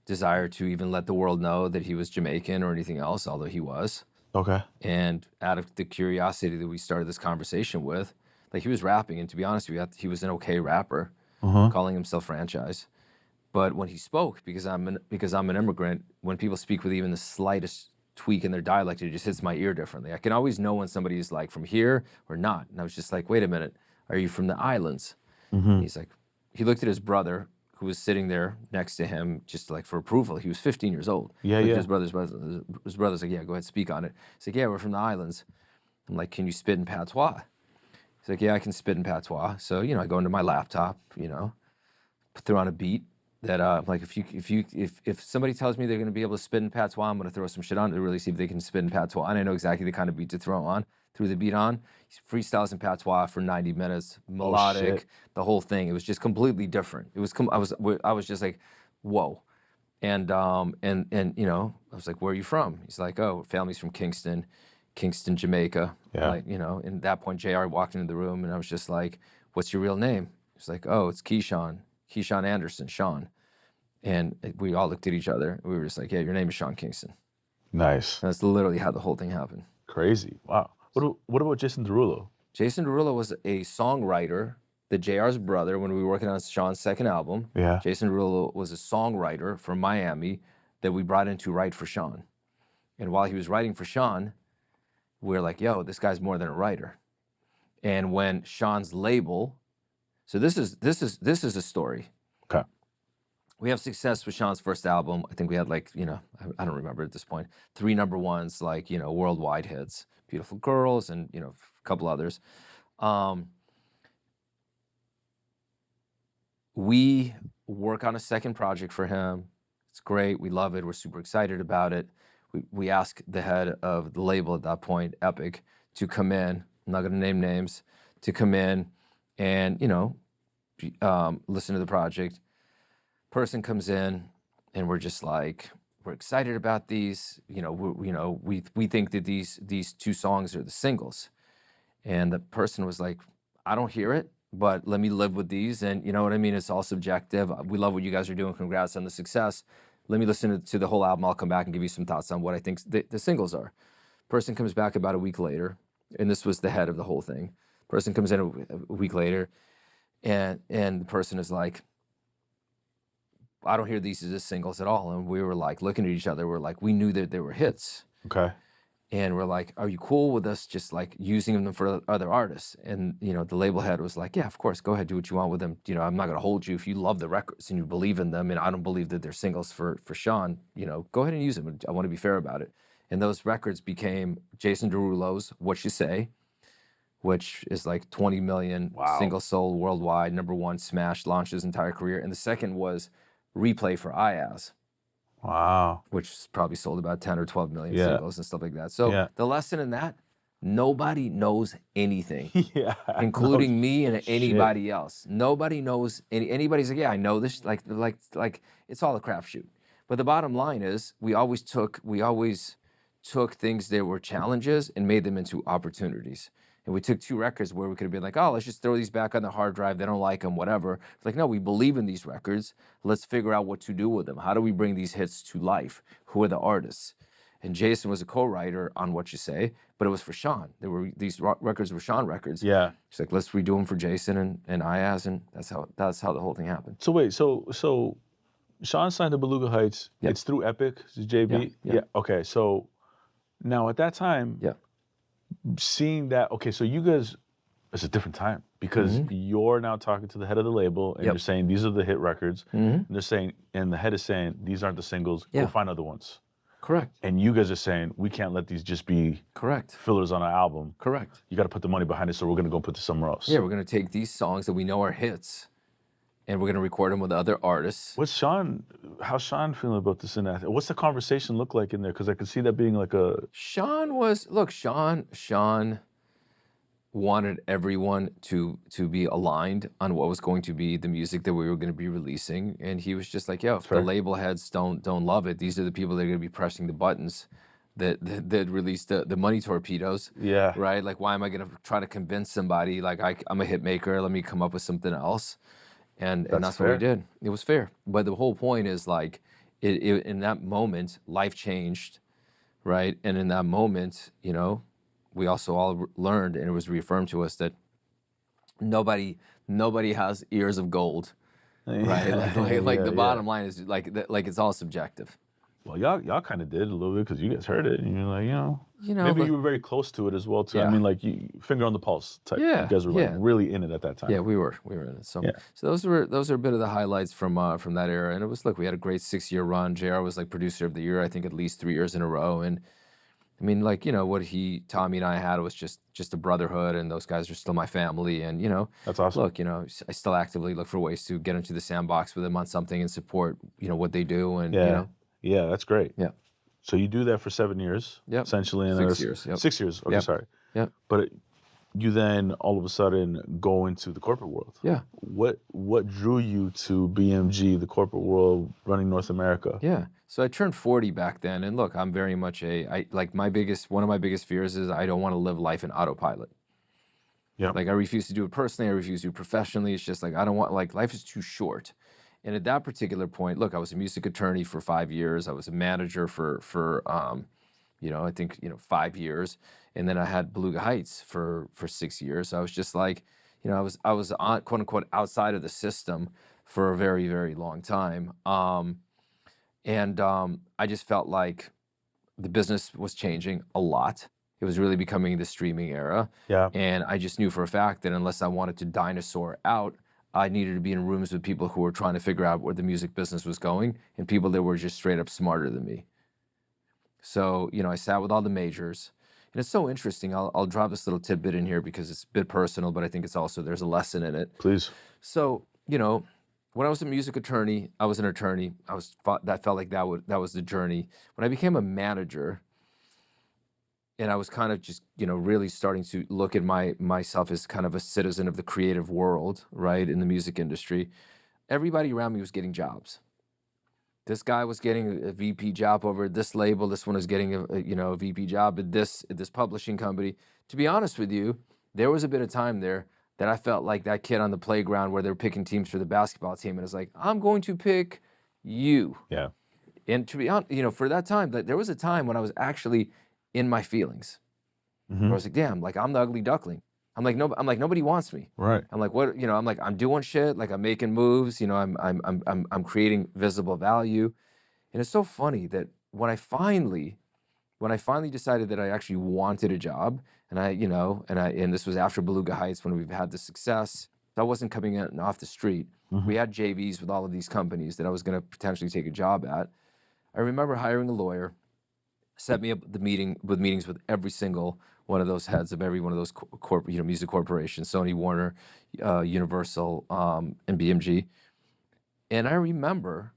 desire to even let the world know that he was Jamaican or anything else, although he was. Okay. And out of the curiosity that we started this conversation with, like he was rapping, and to be honest with you, he was an okay rapper. Calling himself Franchise. But when he spoke, because I'm an immigrant, when people speak with even the slightest tweak in their dialect, it just hits my ear differently. I can always know when somebody is like from here or not. And I was just like, wait a minute, are you from the islands? He's like, he looked at his brother, who was sitting there next to him just like for approval. He was 15 years old. Yeah, Like yeah. his brother's like, yeah, go ahead, speak on it. He's like, yeah, we're from the islands. I'm like, can you spit in patois? He's like, yeah, I can spit in patois. So, I go into my laptop, throw on a beat that like if somebody tells me they're going to be able to spit in patois, I'm going to throw some shit on to really see if they can spit in patois. And I know exactly the kind of beat to throw on, threw the beat on. He freestyles in patois for 90 minutes, melodic, the whole thing. It was just completely different. It was, I was just like, whoa. And I was like, where are you from? He's like, oh, family's from Kingston, Jamaica. Yeah. Like, and at that point, JR walked into the room and I was just like, what's your real name? He's like, oh, it's Keyshawn Anderson, Sean. And we all looked at each other. We were just like, yeah, your name is Sean Kingston. Nice. That's literally how the whole thing happened. Crazy. Wow. What about Jason Derulo? Jason Derulo was a songwriter, the JR's brother, when we were working on Sean's second album. Yeah. Jason Derulo was a songwriter from Miami that we brought in to write for Sean. And while he was writing for Sean, we were like, yo, this guy's more than a writer. And when Sean's label, so this is a story. Okay. We have success with Sean's first album. I think we had like, I don't remember at this point, 3 number ones, like, worldwide hits, Beautiful Girls and, a couple others. We work on a second project for him. It's great. We love it. We're super excited about it. We ask the head of the label at that point, Epic, to come in. I'm not going to name names, to come in and, listen to the project. Person comes in and we're just like, we're excited about these. We think that these 2 songs are the singles. And the person was like, I don't hear it, but let me live with these. And you know what I mean? It's all subjective. We love what you guys are doing. Congrats on the success. Let me listen to the whole album. I'll come back and give you some thoughts on what I think the singles are. Person comes back about a week later, and this was the head of the whole thing. Person comes in a week later, and the person is like, I don't hear these as singles at all. And we were like looking at each other. We're like, we knew that they were hits. Okay. And we're like, are you cool with us just like using them for other artists? And, the label head was like, yeah, of course, go ahead, do what you want with them. I'm not going to hold you if you love the records and you believe in them. And I don't believe that they're singles for Sean, go ahead and use them. I want to be fair about it. And those records became Jason Derulo's What You Say, which is like 20 million single sold worldwide, #1 smash, launched his entire career. And the second was Replay for IAZ. Wow. Which probably sold about 10 or 12 million singles and stuff like that. So the lesson in that, nobody knows anything, including me and anybody else. Nobody knows, anybody's like, yeah, I know this, like it's all a crapshoot. But the bottom line is we always took things that were challenges and made them into opportunities. And we took 2 records where we could have been like, oh, let's just throw these back on the hard drive. They don't like them, whatever. It's like, no, we believe in these records. Let's figure out what to do with them. How do we bring these hits to life? Who are the artists? And Jason was a co-writer on What You Say, but it was for Sean. These records were Sean records. Yeah. He's like, let's redo them for Jason and IAZ, and that's how the whole thing happened. So wait, so Sean signed to Beluga Heights. Yep. It's through Epic, JB? Yeah. Okay, so now at that time, seeing that, okay, so you guys, it's a different time because you're now talking to the head of the label and you're saying these are the hit records. And they're saying, and the head is saying, these aren't the singles, go find other ones. Correct. And you guys are saying, we can't let these just be fillers on our album. Correct. You got to put the money behind it, so we're going to go put this somewhere else. Yeah, we're going to take these songs that we know are hits and we're going to record them with other artists. How's Sean feeling about this and that? What's the conversation look like in there? Because I could see that being like a... Sean wanted everyone to be aligned on what was going to be the music that we were going to be releasing. And he was just like, yo, if the label heads don't love it, these are the people that are going to be pressing the buttons that release the money torpedoes. Yeah. Right? Like, why am I going to try to convince somebody, like, I'm a hit maker, let me come up with something else. And that's what we did. It was fair. But the whole point is, like, in that moment, life changed, right? And in that moment, we also all learned, and it was reaffirmed to us that nobody has ears of gold, right? Like the bottom line is like it's all subjective. Well, y'all kind of did a little bit because you guys heard it, and you're like, maybe look, you were very close to it as well too. I yeah, mean, like you finger on the pulse type. You yeah, guys were like yeah. really in it at that time. Yeah, we were in it. So Yeah. so those are a bit of the highlights from that era. And it was, look, we had a great 6-year run. JR was like producer of the year, I think at least 3 years in a row. And I mean, like, what Tommy and I had was just a brotherhood, and those guys are still my family. And That's awesome. look, I still actively look for ways to get into the sandbox with them on something and support what they do. And Yeah, that's great. Yeah. So you do that for 7 years, Yep. essentially, and 6 years. Yep. 6 years. Okay, Yep. sorry. Yep. But you then all of a sudden go into the corporate world. Yeah. What drew you to BMG, the corporate world, running North America? Yeah. So I turned 40 back then, and look, I'm very much one of my biggest fears is I don't want to live life in autopilot. Yeah. Like, I refuse to do it personally, I refuse to do it professionally. It's just like, I don't want, like, life is too short. And at that particular point, look, I was a music attorney for 5 years. I was a manager for I think 5 years, and then I had Beluga Heights for 6 years. So I was just like, I was on, quote unquote, outside of the system for a very, very long time. I just felt like the business was changing a lot. It was really becoming the streaming era. Yeah. And I just knew for a fact that unless I wanted to dinosaur out, I needed to be in rooms with people who were trying to figure out where the music business was going, and people that were just straight up smarter than me. So, I sat with all the majors. And it's so interesting. I'll drop this little tidbit in here because it's a bit personal, but I think there's a lesson in it. Please. So, when I was a music attorney, I was an attorney. That felt like that was the journey. When I became a manager, and I was kind of just, really starting to look at myself as kind of a citizen of the creative world, right, in the music industry, everybody around me was getting jobs. This guy was getting a VP job over at this label. This one was getting a VP job at this publishing company. To be honest with you, there was a bit of time there that I felt like that kid on the playground where they were picking teams for the basketball team, and it's like, I'm going to pick you. Yeah. And to be honest, for that time, there was a time when I was actually in my feelings. Mm-hmm. Where I was like, damn, like, I'm the ugly duckling. I'm like, nobody wants me. Right. I'm like, what? I'm like, I'm doing shit. Like, I'm making moves. I'm creating visible value. And it's so funny that when I finally decided that I actually wanted a job, and this was after Beluga Heights when we've had the success, I wasn't coming in off the street. Mm-hmm. We had JVs with all of these companies that I was going to potentially take a job at. I remember hiring a lawyer, set me up meetings with every single one of those heads of every one of those music corporations, Sony, Warner, Universal, and BMG. And I remember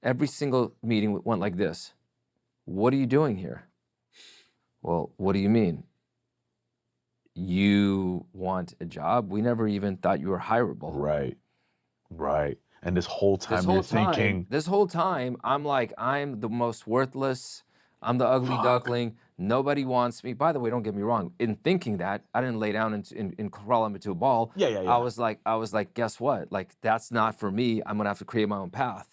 every single meeting went like this. What are you doing here? Well, what do you mean? You want a job? We never even thought you were hireable. Right. And this whole time you're thinking. This whole time, I'm like, I'm the most worthless. I'm the ugly duckling. Nobody wants me. By the way, don't get me wrong. In thinking that, I didn't lay down and crawl into a ball. Yeah. I was like, guess what? Like, that's not for me. I'm gonna have to create my own path,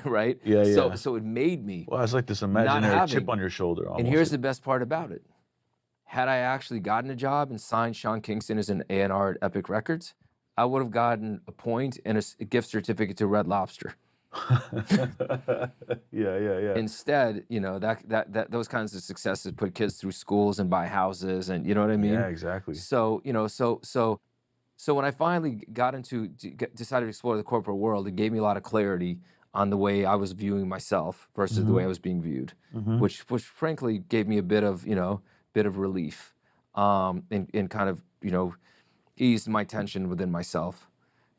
right? Yeah. So it made me. Well, it's like this imaginary chip on your shoulder. Almost. And here's the best part about it. Had I actually gotten a job and signed Sean Kingston as an A&R at Epic Records, I would have gotten a point and a gift certificate to Red Lobster. Yeah. Instead, that those kinds of successes put kids through schools and buy houses, and you know what I mean? Yeah, exactly. So when I finally decided to explore the corporate world, it gave me a lot of clarity on the way I was viewing myself versus the way I was being viewed, which frankly gave me a bit of relief, and kind of eased my tension within myself.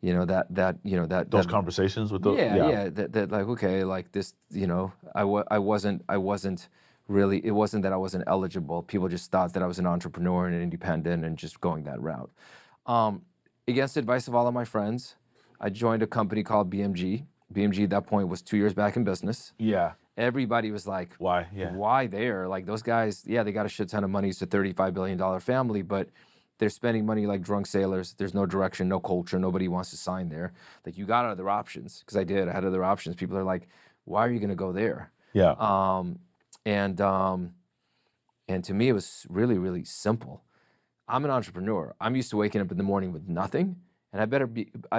Those conversations with those. That like, okay, like this, I wasn't really, it wasn't that I wasn't eligible. People just thought that I was an entrepreneur and an independent and just going that route. Against the advice of all of my friends, I joined a company called BMG. BMG at that point was 2 years back in business. Yeah. Everybody was like, why? Yeah. Why there? Like, those guys, they got a shit ton of money. It's a $35 billion family, but they're spending money like drunk sailors. There's no direction, no culture. Nobody wants to sign there. Like, you got other options. Because I had other options. People are like, why are you going to go there? Yeah. And to me, it was really, really simple. I'm an entrepreneur. I'm used to waking up in the morning with nothing, and I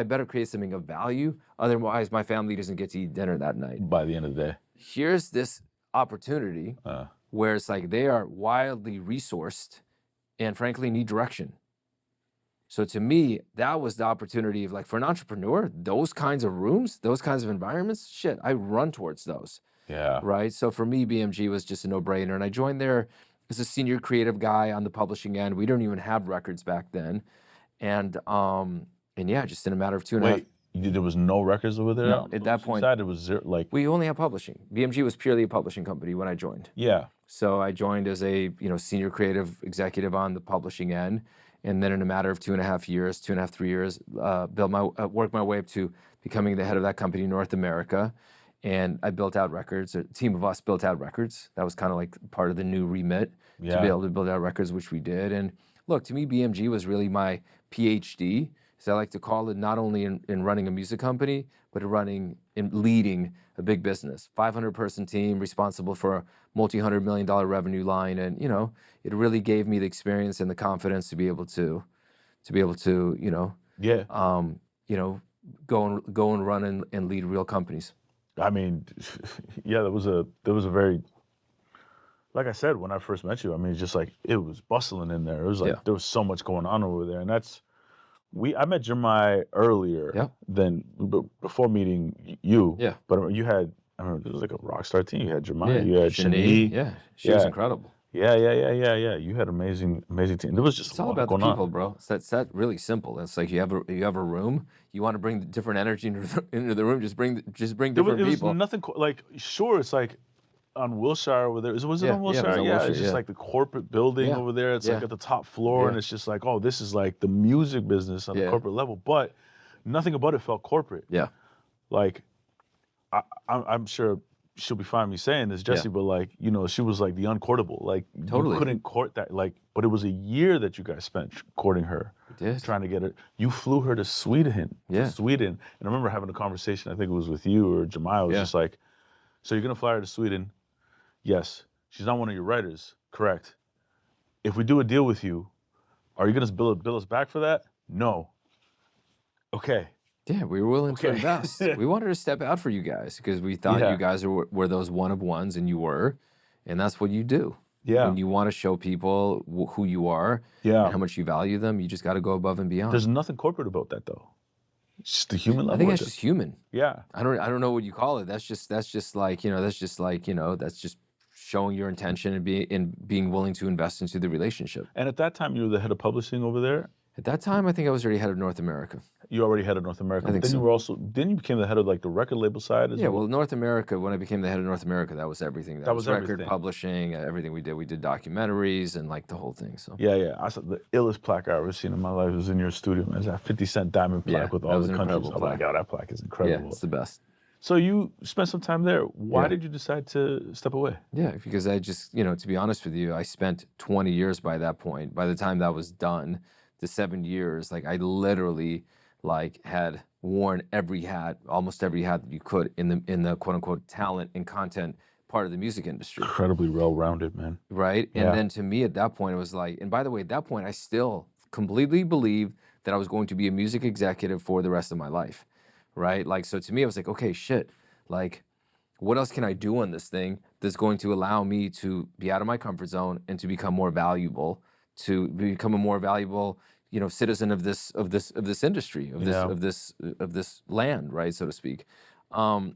better create something of value. Otherwise, my family doesn't get to eat dinner that night. By the end of the day. here's this opportunity where it's like they are wildly resourced and frankly need direction. So to me, that was the opportunity of like, for an entrepreneur, those kinds of rooms, those kinds of environments, shit, I run towards those. Yeah. Right. So for me, BMG was just a no-brainer. And I joined there as a senior creative guy on the publishing end. We don't even have records back then. And yeah, just in a matter of 2.5. There was no records over there? No, at that point. It was zero, like. We only have publishing. BMG was purely a publishing company when I joined. Yeah. So I joined as a senior creative executive on the publishing end. And then in a matter of 2.5 years, 3 years, worked my way up to becoming the head of that company in North America. And I built out records. A team of us built out records. That was kind of like part of the new remit to be able to build out records, which we did. And look, to me, BMG was really my PhD, as I like to call it, not only in running a music company, but in leading a big business. 500-person team responsible for a multi-$100 million revenue line. And, it really gave me the experience and the confidence to be able to go and run and lead real companies. I mean, yeah, there was a very, like I said, when I first met you, I mean, it's just like, it was bustling in there. It was like, there was so much going on over there. And I met Jeremiah earlier than, before meeting you. Yeah. But you had, I remember, it was like a rock star team. You had Jeremiah, you had Shani. Yeah, she was incredible. Yeah. You had amazing team. There was just it's all about the people, bro. It's that really simple. It's like you have a room. You want to bring different energy into the room. Just bring different people. It was nothing like, sure. It's like on Wilshire over there. Was it on Wilshire? Yeah, it was on Wilshire, it's just like the corporate building over there. It's like at the top floor, and it's just like, oh, this is like the music business on the corporate level. But nothing about it felt corporate. Yeah. Like, I'm sure she'll be fine with me saying this, Jesse, but like, she was like the uncourtable. Like, totally. You couldn't court that. Like, but it was a year that you guys spent courting her. We did. Trying to get her. You flew her to Sweden. Yeah. Sweden. And I remember having a conversation, I think it was with you or Jemiah. It was just like, so you're going to fly her to Sweden? Yes. She's not one of your writers. Correct. If we do a deal with you, are you going to bill us back for that? No. Okay. Yeah, we were willing to invest. We wanted to step out for you guys because we thought you guys were those one of ones, and you were, and that's what you do. Yeah. When you want to show people who you are and how much you value them, you just got to go above and beyond. There's nothing corporate about that, though. It's just the human level. I think that's just human. Yeah. I don't know what you call it. That's just showing your intention and being willing to invest into the relationship. And at that time, you were the head of publishing over there? At that time, I think I was already head of North America. You already head of North America. I think then so. Then you became the head of like the record label side as well? Well, North America, when I became the head of North America, that was everything. That was record everything. publishing, everything we did. We did documentaries and like the whole thing. So I saw the illest plaque I ever seen in my life was in your studio, man. It's that 50 Cent diamond plaque with all the countries. Oh my God, that plaque is incredible. Yeah, it's the best. So you spent some time there. Why did you decide to step away? Yeah, because I just, to be honest with you, I spent 20 years by that point. By the time that was done, the 7 years, like I literally had worn almost every hat that you could in the quote unquote talent and content part of the music industry. Incredibly well-rounded, man. Right? Yeah. And then to me at that point, it was like, and by the way, at that point, I still completely believed that I was going to be a music executive for the rest of my life. Right? Like, so to me, I was like, okay, shit, like, what else can I do on this thing that's going to allow me to be out of my comfort zone and to become more valuable, to become a more valuable, citizen of this industry, of this land, right, so to speak. And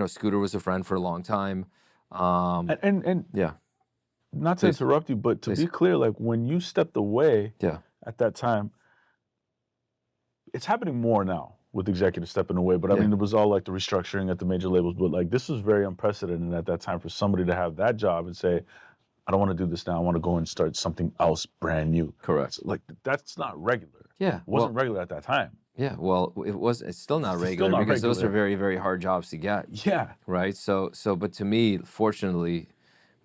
Scooter was a friend for a long time. And yeah. Not to interrupt you, but to be clear, like when you stepped away at that time, it's happening more now with executives stepping away, but I mean, it was all like the restructuring at the major labels, but like this was very unprecedented at that time for somebody to have that job and say, I don't want to do this now. I want to go and start something else brand new. Correct. So, like that's not regular. Yeah. It wasn't regular at that time. Yeah. Well, it's still not regular because those are very, very hard jobs to get. Yeah. Right. So, but to me, fortunately,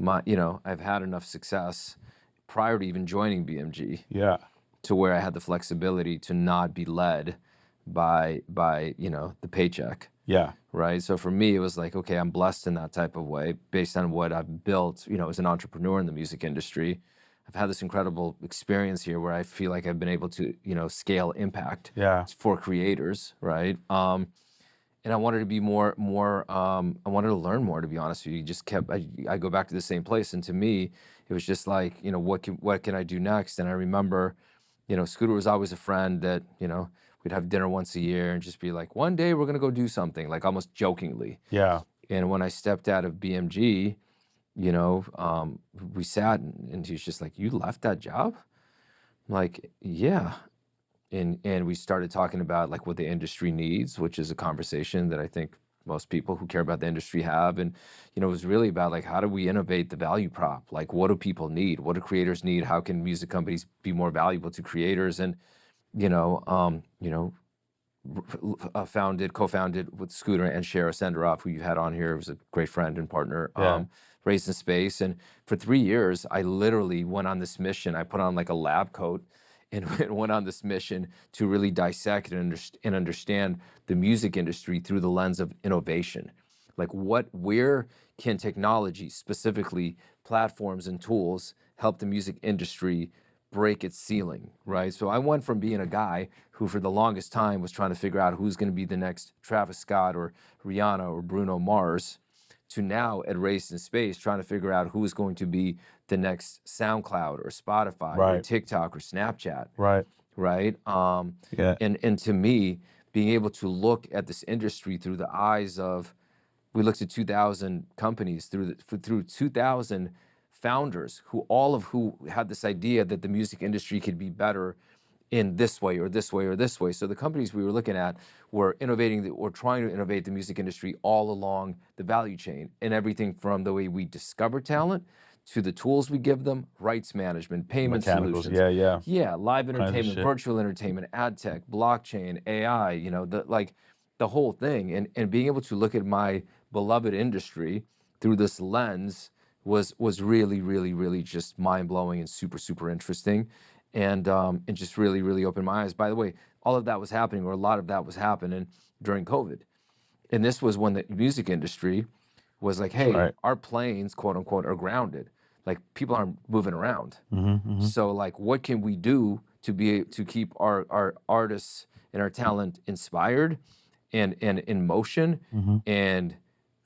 I've had enough success prior to even joining BMG. Yeah. To where I had the flexibility to not be led by the paycheck. Yeah. Right. So for me, it was like, okay, I'm blessed in that type of way based on what I've built, as an entrepreneur in the music industry. I've had this incredible experience here where I feel like I've been able to, scale impact for creators. Right. And and I wanted to be more. I wanted to learn more. To be honest with you, just kept. I go back to the same place, and to me, it was just like, what can I do next? And I remember, Scooter was always a friend that, we'd have dinner once a year and just be like, one day we're gonna go do something, like almost jokingly. Yeah. And when I stepped out of BMG, we sat and he's just like, "You left that job?" I'm like, "Yeah." And we started talking about like what the industry needs, which is a conversation that I think most people who care about the industry have. And it was really about like, how do we innovate the value prop? Like, what do people need? What do creators need? How can music companies be more valuable to creators? And you know um you know co-founded with Scooter and Shara Senderoff, who you had on here, was a great friend and partner, Yeah. Raised in Space. And for 3 years, I literally went on this mission. I put on like a lab coat and went on this mission to really dissect and understand the music industry through the lens of innovation. Like, where can technology, specifically platforms and tools, help the music industry break its ceiling, right? So I went from being a guy who for the longest time was trying to figure out who's going to be the next Travis Scott or Rihanna or Bruno Mars, to now at Raised in Space trying to figure out who is going to be the next SoundCloud or Spotify or Right. TikTok or Snapchat, Right. right? Yeah. And to me, being able to look at this industry through the eyes of, we looked at 2,000 companies through 2,000 founders who had this idea that the music industry could be better in this way or this way or this way. So the companies we were looking at were trying to innovate the music industry all along the value chain, and everything from the way we discover talent to the tools we give them, rights management, payment Mechanicals. solutions. Yeah. Yeah, live of entertainment, shit. virtual entertainment, ad tech, blockchain, AI, the whole thing. And being able to look at my beloved industry through this lens was really, really, really just mind-blowing and super, super interesting. And just really, really opened my eyes. By the way, all of that was happening, or a lot of that was happening during COVID. And this was when the music industry was like, hey, Right. our planes, quote unquote, are grounded. Like, people aren't moving around. Mm-hmm. So like, what can we do to keep our artists and our talent inspired and in motion Mm-hmm. and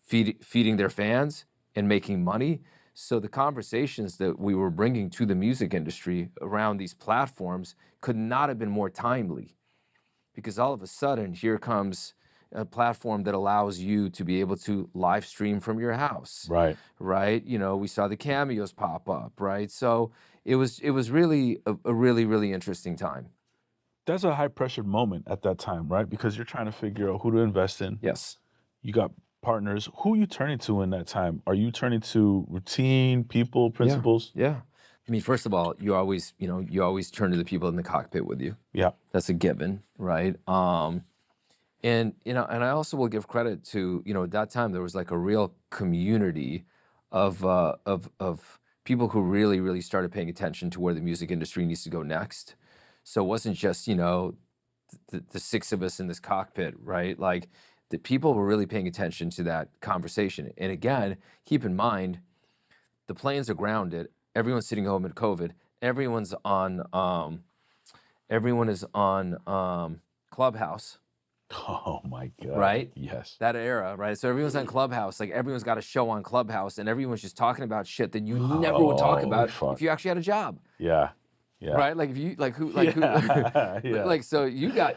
feeding their fans and making money? So the conversations that we were bringing to the music industry around these platforms could not have been more timely, because all of a sudden here comes a platform that allows you to be able to live stream from your house. Right. Right? We saw the cameos pop up, right? So it was really a really, really interesting time. That's a high pressured moment at that time, right? Because you're trying to figure out who to invest in. Yes. You got partners. Who are you turning to in that time? Are you turning to routine, people, principles? Yeah. I mean, first of all, you always turn to the people in the cockpit with you. Yeah. That's a given, right? And I also will give credit to, at that time there was like a real community of people who really, really started paying attention to where the music industry needs to go next. So it wasn't just, the six of us in this cockpit, right? Like, the people were really paying attention to that conversation. And again, keep in mind, the planes are grounded. Everyone's sitting home at COVID. Everyone is on Clubhouse. Oh my God. Right? Yes. That era, right? So everyone's on Clubhouse. Like, everyone's got a show on Clubhouse, and everyone's just talking about shit that you never would talk Holy about fuck. if you actually had a job. Yeah. Yeah. Right? Like, if you who Yeah. like, so you got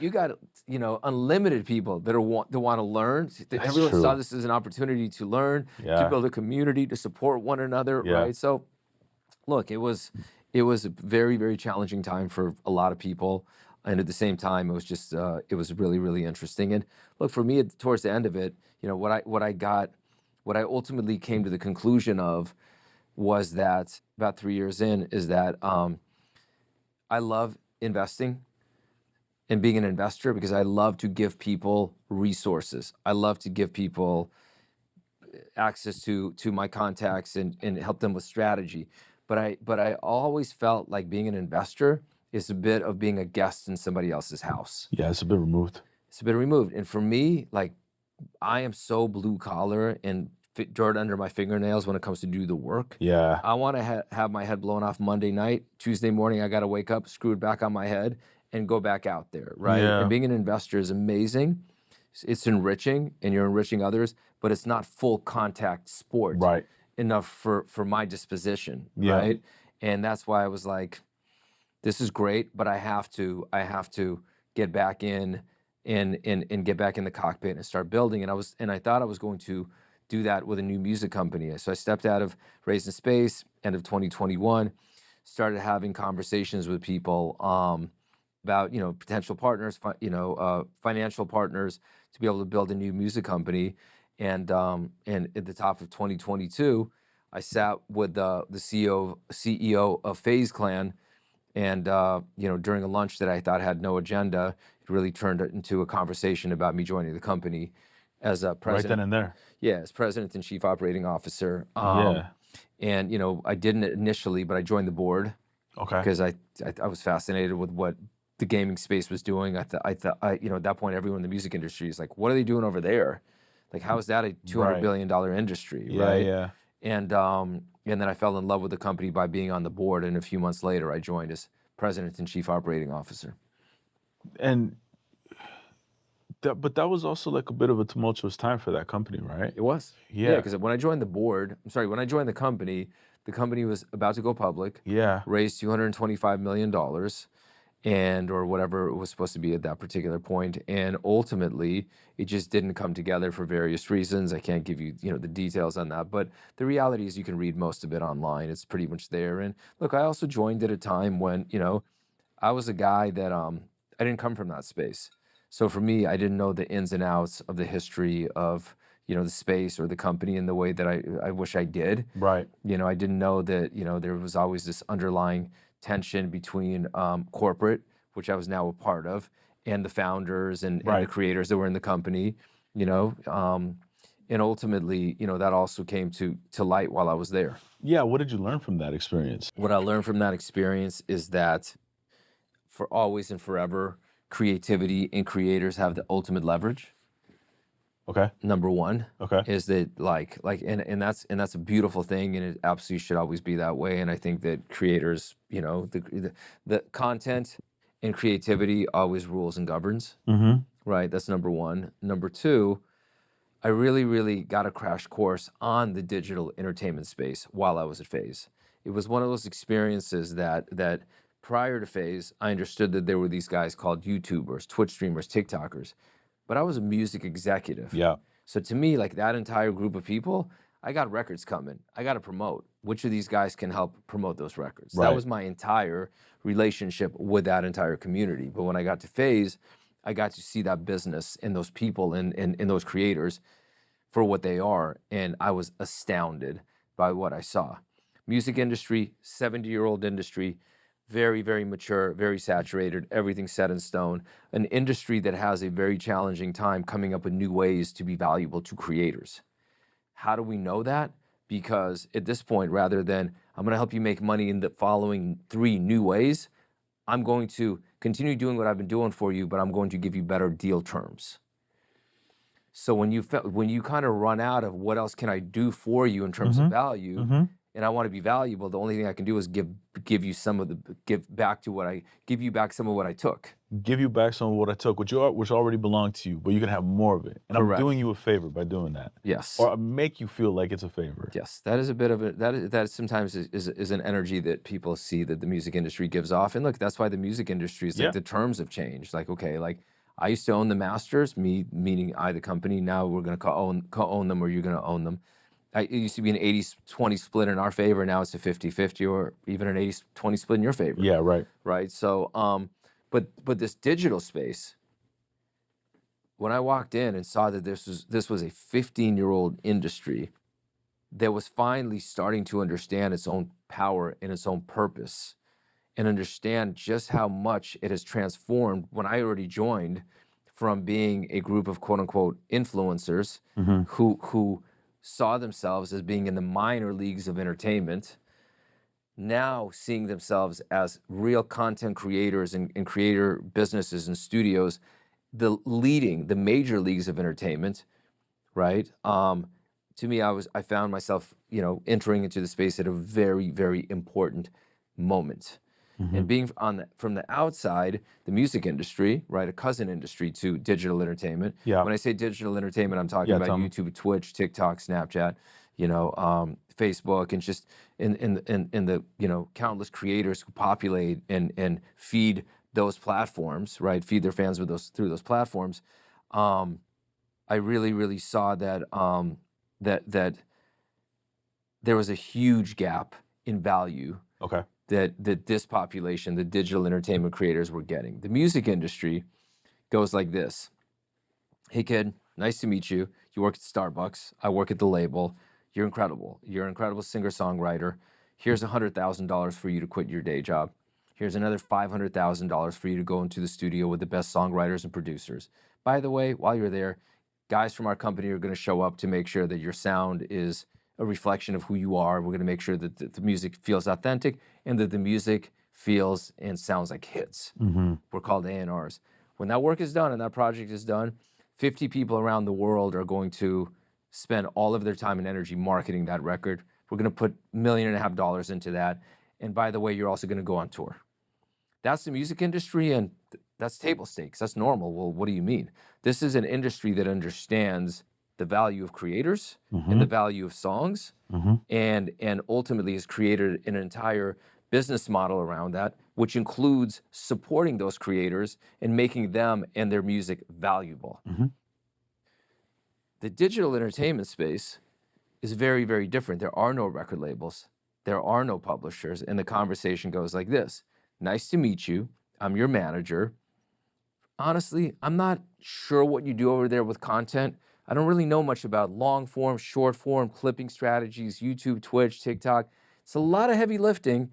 unlimited people that want to learn. That's Everyone true. saw this as an opportunity to learn, Yeah. to build a community, to support one another, Yeah. right? So look, it was a very, very challenging time for a lot of people. And at the same time, it was just it was really, really interesting. And look, for me, towards the end of it, what I ultimately came to the conclusion of was that about 3 years in is that I love investing and being an investor, because I love to give people resources. I love to give people access to my contacts and help them with strategy. But I always felt like being an investor is a bit of being a guest in somebody else's house. Yeah. It's a bit removed. It's a bit removed. And for me, like, I am so blue collar and dirt under my fingernails when it comes to do the work. Yeah. I want to have my head blown off Monday night. Tuesday morning, I got to wake up, screw it back on my head, and go back out there, right? Yeah. And being an investor is amazing, it's enriching and you're enriching others, but it's not full contact sport Right. enough for my disposition, Yeah. right? And that's why I was like, this is great, but I have to get back in and get back in the cockpit and start building. And I thought I was going to do that with a new music company. So I stepped out of Raised in Space, end of 2021, started having conversations with people about, potential partners, financial partners to be able to build a new music company. And at the top of 2022, I sat with the CEO of FaZe Clan, and during a lunch that I thought had no agenda, it really turned into a conversation about me joining the company as a president. Right then and there. Yeah, as president and chief operating officer. Yeah. And I didn't initially, but I joined the board Okay. because I was fascinated with what the gaming space was doing. I thought at that point, everyone in the music industry is like, what are they doing over there? Like, how is that a $200 billion industry, Yeah, right? yeah. And then I fell in love with the company by being on the board, and a few months later, I joined as president and chief operating officer. And but that was also like a bit of a tumultuous time for that company, right? It was. Yeah. Because when I joined the company was about to go public. Yeah. Raised $225 million, or whatever it was supposed to be at that particular point. And ultimately, it just didn't come together for various reasons. I can't give you, the details on that. But the reality is you can read most of it online. It's pretty much there. And look, I also joined at a time when, I was a guy that I didn't come from that space. So for me, I didn't know the ins and outs of the history of, the space or the company in the way that I wish I did. Right. I didn't know that, there was always this underlying tension between corporate, which I was now a part of, and the founders and the creators that were in the company, and ultimately, that also came to light while I was there. Yeah. What did you learn from that experience? What I learned from that experience is that for always and forever, creativity and creators have the ultimate leverage. Okay. Number one. Okay. Is that and that's a beautiful thing, and it absolutely should always be that way. And I think that creators, the content and creativity always rules and governs. Mm-hmm. Right. That's number one. Number two, I really, really got a crash course on the digital entertainment space while I was at FaZe. It was one of those experiences that prior to FaZe, I understood that there were these guys called YouTubers, Twitch streamers, TikTokers, but I was a music executive. Yeah. So to me, like that entire group of people, I got records coming. I got to promote. Which of these guys can help promote those records? Right. That was my entire relationship with that entire community. But when I got to FaZe, I got to see that business and those people and those creators for what they are. And I was astounded by what I saw. Music industry, 70-year-old industry, very, very mature, very saturated, everything set in stone. An industry that has a very challenging time coming up with new ways to be valuable to creators. How do we know that? Because at this point, rather than I'm going to help you make money in the following 3 new ways, I'm going to continue doing what I've been doing for you, but I'm going to give you better deal terms. So when you kind of run out of what else can I do for you in terms of value, and I want to be valuable, the only thing I can do is give you give you back some of what I took. Give you back some of what I took, which already belonged to you, but you can have more of it. And Correct. I'm doing you a favor by doing that. Yes. Or make you feel like it's a favor. Yes, that is a bit of that sometimes is an energy that people see that the music industry gives off. And look, that's why the music industry is like the terms have changed. Like, okay, like I used to own the masters, me meaning I the company. Now we're going to co-own them, or you're going to own them. It used to be an 80-20 split in our favor. Now it's a 50-50 or even an 80-20 split in your favor. Yeah, right. Right. So, but this digital space, when I walked in and saw that this was a 15-year-old industry that was finally starting to understand its own power and its own purpose, and understand just how much it has transformed when I already joined from being a group of quote unquote influencers who saw themselves as being in the minor leagues of entertainment, now seeing themselves as real content creators and creator businesses and studios, the major leagues of entertainment, right? To me, I found myself, entering into the space at a very, very important moment. And being from the outside, the music industry, right, a cousin industry to digital entertainment. Yeah. When I say digital entertainment, I'm talking Yeah, about tell me. YouTube, Twitch, TikTok, Snapchat, Facebook, and just in the countless creators who populate and feed those platforms, right, feed their fans with through those platforms. I really saw that that there was a huge gap in value Okay. that this population, the digital entertainment creators, were getting. The music industry goes like this. Hey kid, nice to meet you. You work at Starbucks. I work at the label. You're incredible. You're an incredible singer-songwriter. Here's $100,000 for you to quit your day job. Here's another $500,000 for you to go into the studio with the best songwriters and producers. By the way, while you're there, guys from our company are going to show up to make sure that your sound is a reflection of who you are. We're going to make sure that the music feels authentic and that the music feels and sounds like hits. We're called A&Rs. When that work is done and that project is done, 50 people around the world are going to spend all of their time and energy marketing that record. We're going to put $1.5 million into that. And by the way, you're also going to go on tour. That's the music industry, and that's table stakes. That's normal. Well, what do you mean? This is an industry that understands the value of creators and the value of songs, and ultimately has created an entire business model around that, which includes supporting those creators and making them and their music valuable. The digital entertainment space is very, very different. There are no record labels. There are no publishers. And the conversation goes like this. Nice to meet you. I'm your manager. Honestly, I'm not sure what you do over there with content. I don't really know much about long form, short form, clipping strategies, YouTube, Twitch, TikTok. It's a lot of heavy lifting,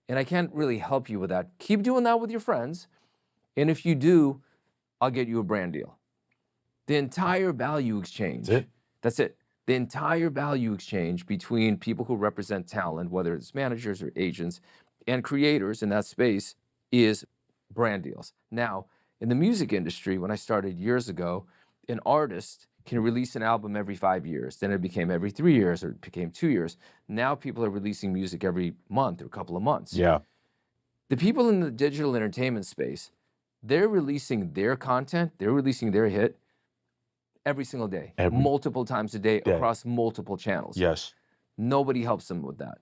and I can't really help you with that. Keep doing that with your friends. And if you do, I'll get you a brand deal. The entire value exchange. That's it. The entire value exchange between people who represent talent, whether it's managers or agents, and creators in that space is brand deals. Now, in the music industry, when I started years ago, an artist can release an album every 5 years. Then it became every 3 years, or it became 2 years. Now people are releasing music every month or a couple of months. Yeah. The people in the digital entertainment space, they're releasing their content, they're releasing their hit every single day, multiple times a day across multiple channels. Yes. Nobody helps them with that.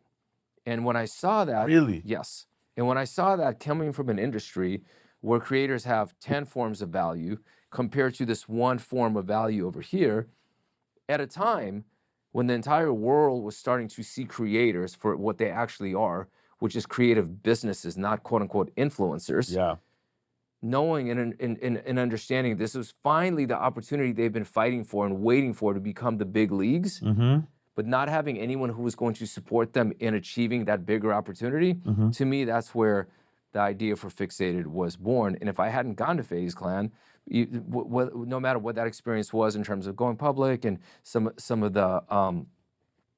And when I saw that, Really? yes. And when I saw that coming from an industry where creators have 10 forms of value compared to this one form of value over here, at a time when the entire world was starting to see creators for what they actually are, which is creative businesses, not quote unquote influencers. Yeah. Knowing and understanding this was finally the opportunity they've been fighting for and waiting for to become the big leagues, but not having anyone who was going to support them in achieving that bigger opportunity, to me, that's where the idea for Fixated was born. And if I hadn't gone to FaZe Clan, no matter what that experience was in terms of going public and some of the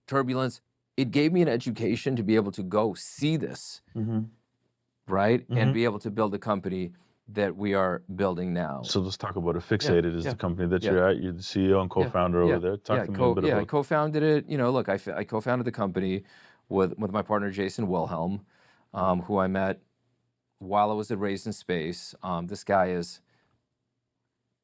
turbulence, it gave me an education to be able to go see this, right? And be able to build a company that we are building now. So let's talk about it. Fixated is the company that you're at. You're the CEO and co-founder over there. Talk to me a bit about I co-founded it. Look, I co-founded the company with my partner, Jason Wilhelm, who I met while I was at Raised in Space. This guy is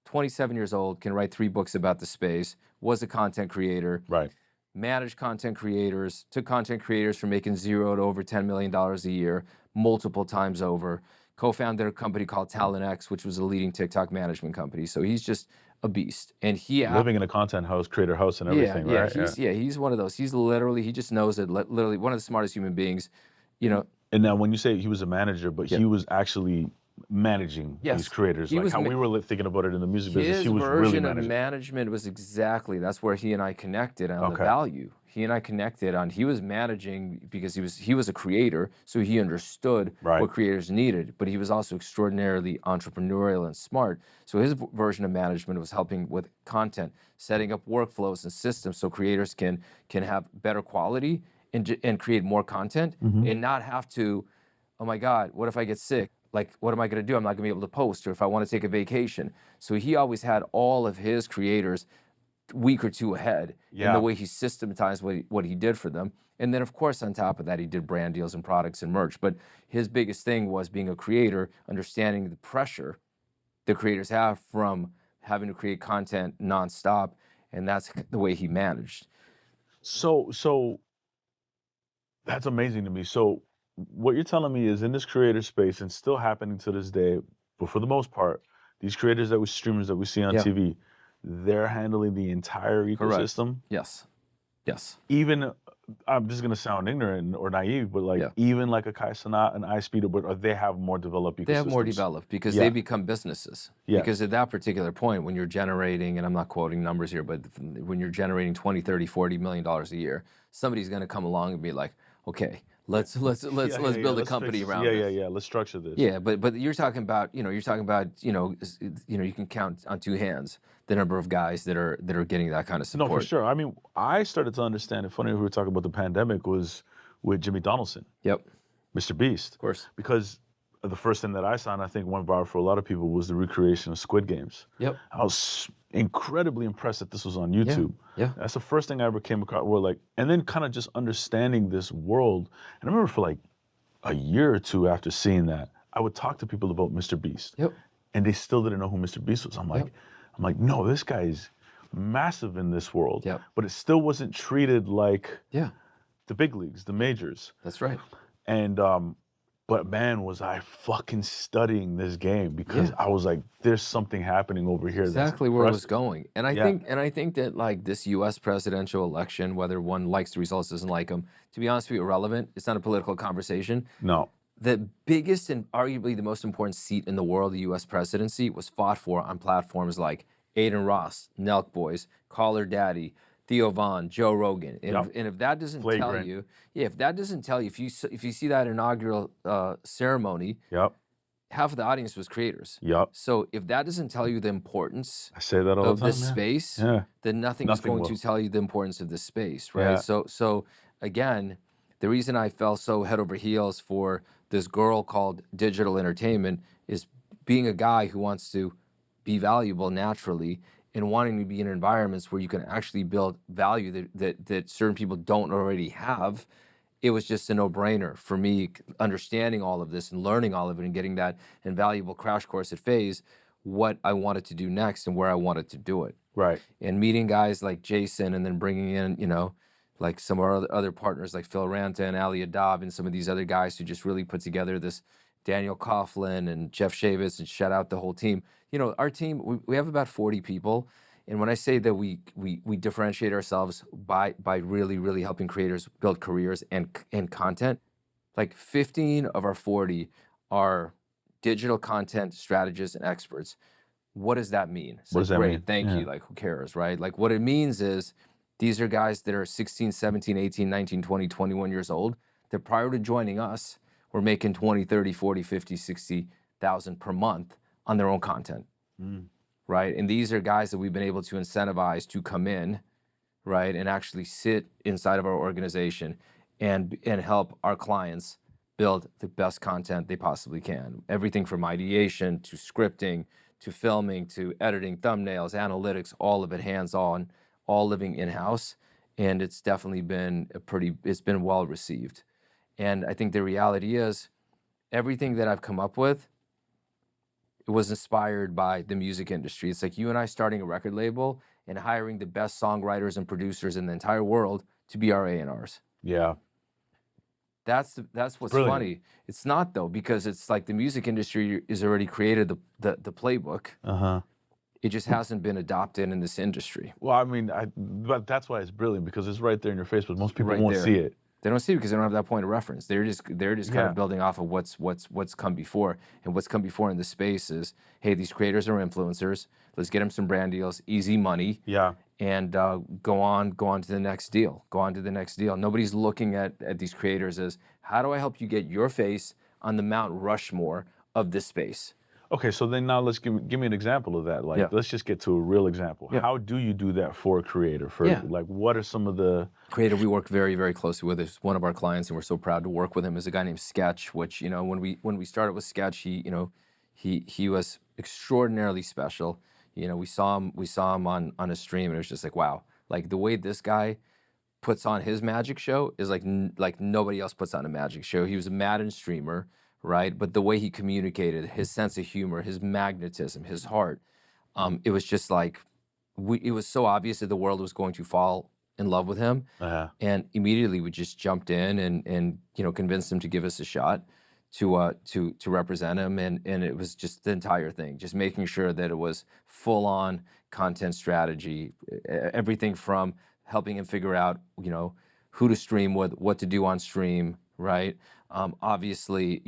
27 years old, can write 3 books about the space, was a content creator. Right. Managed content creators, took content creators from making 0 to over $10 million a year, multiple times over. Co-founded a company called TalentX, which was a leading TikTok management company. So he's just a beast. And he living in a content house, creator house, and everything, right? He's one of those. He's literally, he just knows it. Literally one of the smartest human beings, And now, when you say he was a manager, but he was actually managing these creators, like how we were thinking about it in the music business, he was really managing. His version of management was that's where he and I connected on the value. He and I connected on, he was managing because he was a creator, so he understood what creators needed, but he was also extraordinarily entrepreneurial and smart. So his version of management was helping with content, setting up workflows and systems so creators can have better quality and create more content and not have to, oh my God, what if I get sick? Like, what am I going to do? I'm not going to be able to post, or if I want to take a vacation. So he always had all of his creators week or two ahead in Yeah. the way he systematized what he did for them. And then, of course, on top of that, he did brand deals and products and merch. But his biggest thing was being a creator, understanding the pressure the creators have from having to create content nonstop, and that's the way he managed. So that's amazing to me. So what you're telling me is in this creator space and still happening to this day, but for the most part, these creators that we streamers that we see on Yeah. TV, they're handling the entire Correct. ecosystem. Yes. Yes. Even I'm just gonna sound ignorant or naive, but like Yeah. even like a Kai Cenat and iSpeed, but they have more developed ecosystems. They have more developed because Yeah. they become businesses. Yes. Because at that particular point, when you're generating, and I'm not quoting numbers here, but when you're generating 20, 30, 40 million dollars a year, somebody's going to come along and be like, okay, let's build a company around this. Yeah. Let's structure this. Yeah, but you're talking about, you can count on two hands the number of guys that are getting that kind of No, support. for sure. I mean, I started to understand it. Funny we were talking about the pandemic was with Jimmy Donaldson, Yep, Mr. Beast. of course. Because the first thing that I saw, and I think went viral for a lot of people, was the recreation of Squid Games. Yep. I was incredibly impressed that this was on YouTube. Yeah. That's the first thing I ever came across. Where like, and then kind of just understanding this world. And I remember for like a year or two after seeing that, I would talk to people about Mr. Beast. Yep. And they still didn't know who Mr. Beast was. I'm like, no, this guy's massive in this world. Yep. But it still wasn't treated like Yeah, the big leagues, the majors. that's right. And but man, was I fucking studying this game because I was like, there's something happening over here. Exactly that's where it was impressive. going. And I think that like this US presidential election, whether one likes the results, doesn't like them, to be honest with you, irrelevant. It's not a political conversation. No. The biggest and arguably the most important seat in the world, the US presidency, was fought for on platforms like Aiden Ross, Nelk Boys, Call Her Daddy, Theo Vaughn, Joe Rogan. And if that doesn't tell you, if you see that inaugural ceremony, Yep. half of the audience was creators. Yep. So if that doesn't tell you the importance I say that all of the time. this space, then nothing is Nothing going will. to tell you the importance of this space, right? Yeah. So again, the reason I fell so head over heels for this girl called digital entertainment is being a guy who wants to be valuable naturally and wanting to be in environments where you can actually build value that certain people don't already have. It was just a no-brainer for me understanding all of this and learning all of it and getting that invaluable crash course at Phase, what I wanted to do next and where I wanted to do it. Right. And meeting guys like Jason and then bringing in, like some of our other partners like Phil Ranta and Ali Adab and some of these other guys who just really put together this Daniel Coughlin and Jeff Shavitz, and shout out the whole team. Our team, we have about 40 people. And when I say that we differentiate ourselves by really, really helping creators build careers and content, like 15 of our 40 are digital content strategists and experts. What does that mean? What does that great, mean? thank you. Like, who cares, right? Like, what it means is these are guys that are 16, 17, 18, 19, 20, 21 years old that prior to joining us were making 20, 30, 40, 50, 60,000 per month on their own content. Right? And these are guys that we've been able to incentivize to come in, right, and actually sit inside of our organization and help our clients build the best content they possibly can. Everything from ideation to scripting to filming to editing, thumbnails, analytics, all of it hands-on, all living in-house. And it's definitely been it's been well received. And I think the reality is everything that I've come up with, it was inspired by the music industry. It's like you and I starting a record label and hiring the best songwriters and producers in the entire world to be our A&Rs. Yeah. That's what's Brilliant. funny. It's not though, because it's like the music industry is already created the playbook. It just hasn't been adopted in this industry. Well, I mean, but that's why it's brilliant because it's right there in your face, but most people Right won't there. see it. They don't see it because they don't have that point of reference. They're just kind of building off of what's come before. And what's come before in this space is, hey, these creators are influencers. Let's get them some brand deals, easy money. Yeah. And go on to the next deal. Go on to the next deal. Nobody's looking at these creators as, how do I help you get your face on the Mount Rushmore of this space? Okay, so then now let's give me an example of that. Like, let's just get to a real example. How do you do that for a creator? Like, what are some of the creator we work very, very closely with? Is one of our clients, and we're so proud to work with him. Is a guy named Sketch. Which when we started with Sketch, he was extraordinarily special. we saw him on a stream, and it was just like, wow, like the way this guy puts on his magic show is like nobody else puts on a magic show. He was a Madden streamer, right? But the way he communicated, his sense of humor, his magnetism, his heart, it was just like it was so obvious that the world was going to fall in love with him, and immediately we just jumped in and convinced him to give us a shot to represent him, and it was just the entire thing, just making sure that it was full on content strategy, everything from helping him figure out who to stream with, what to do on stream, right? Obviously,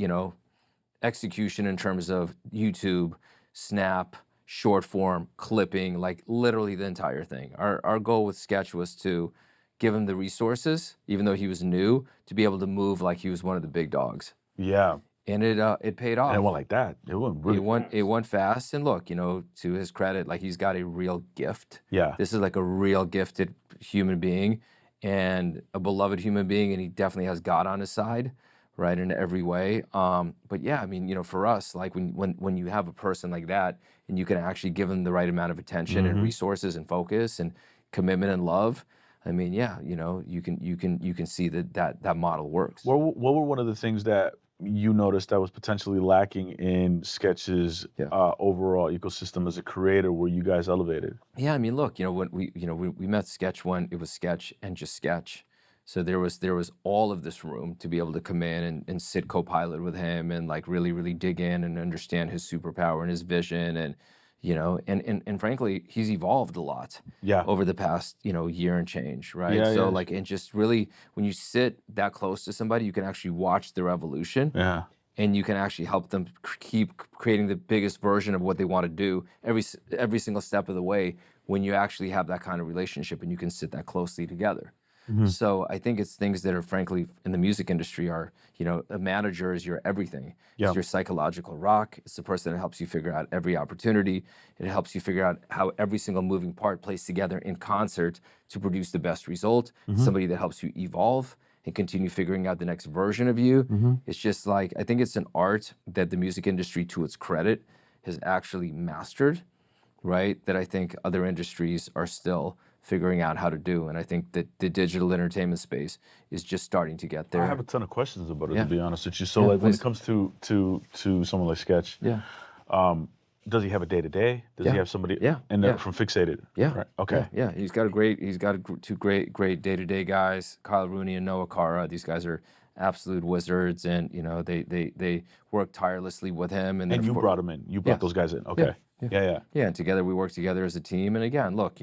execution in terms of YouTube, Snap, short form, clipping, like literally the entire thing. Our goal with Sketch was to give him the resources, even though he was new, to be able to move like he was one of the big dogs. Yeah. And it paid off. And it went like that. It went really It went fast. And look, to his credit, like he's got a real gift. Yeah. This is like a real gifted human being and a beloved human being, and he definitely has God on his side, right, in every way. But yeah, I mean, for us, like when you have a person like that and you can actually give them the right amount of attention and resources and focus and commitment and love, I mean, yeah, you can see that model works. What were one of the things that you noticed that was potentially lacking in Sketch's overall ecosystem as a creator, where you guys elevated? Yeah, I mean, look, when we met Sketch when it was Sketch and just Sketch. So there was all of this room to be able to come in and sit co-pilot with him and like really, really dig in and understand his superpower and his vision, and and frankly, he's evolved a lot over the past year and change, right? And just really, when you sit that close to somebody, you can actually watch their evolution. Yeah. And you can actually help them keep creating the biggest version of what they want to do every single step of the way, when you actually have that kind of relationship and you can sit that closely together. So I think it's things that are, frankly, in the music industry are, a manager is your everything. It's your psychological rock. It's the person that helps you figure out every opportunity. It helps you figure out how every single moving part plays together in concert to produce the best result. Somebody that helps you evolve and continue figuring out the next version of you. It's just like, I think it's an art that the music industry, to its credit, has actually mastered, right? That I think other industries are still figuring out how to do. And I think that the digital entertainment space is just starting to get there. I have a ton of questions about it, to be honest with you. So like, when it comes to someone like Sketch, does he have a day-to-day? Does he have somebody from Fixated? Yeah. Right. Okay. Yeah. He's got two great day-to-day guys, Kyle Rooney and Noah Cara. These guys are absolute wizards, and they work tirelessly with him. And you brought them in. You brought those guys in. Okay. Yeah. And together we work together as a team. And again, look,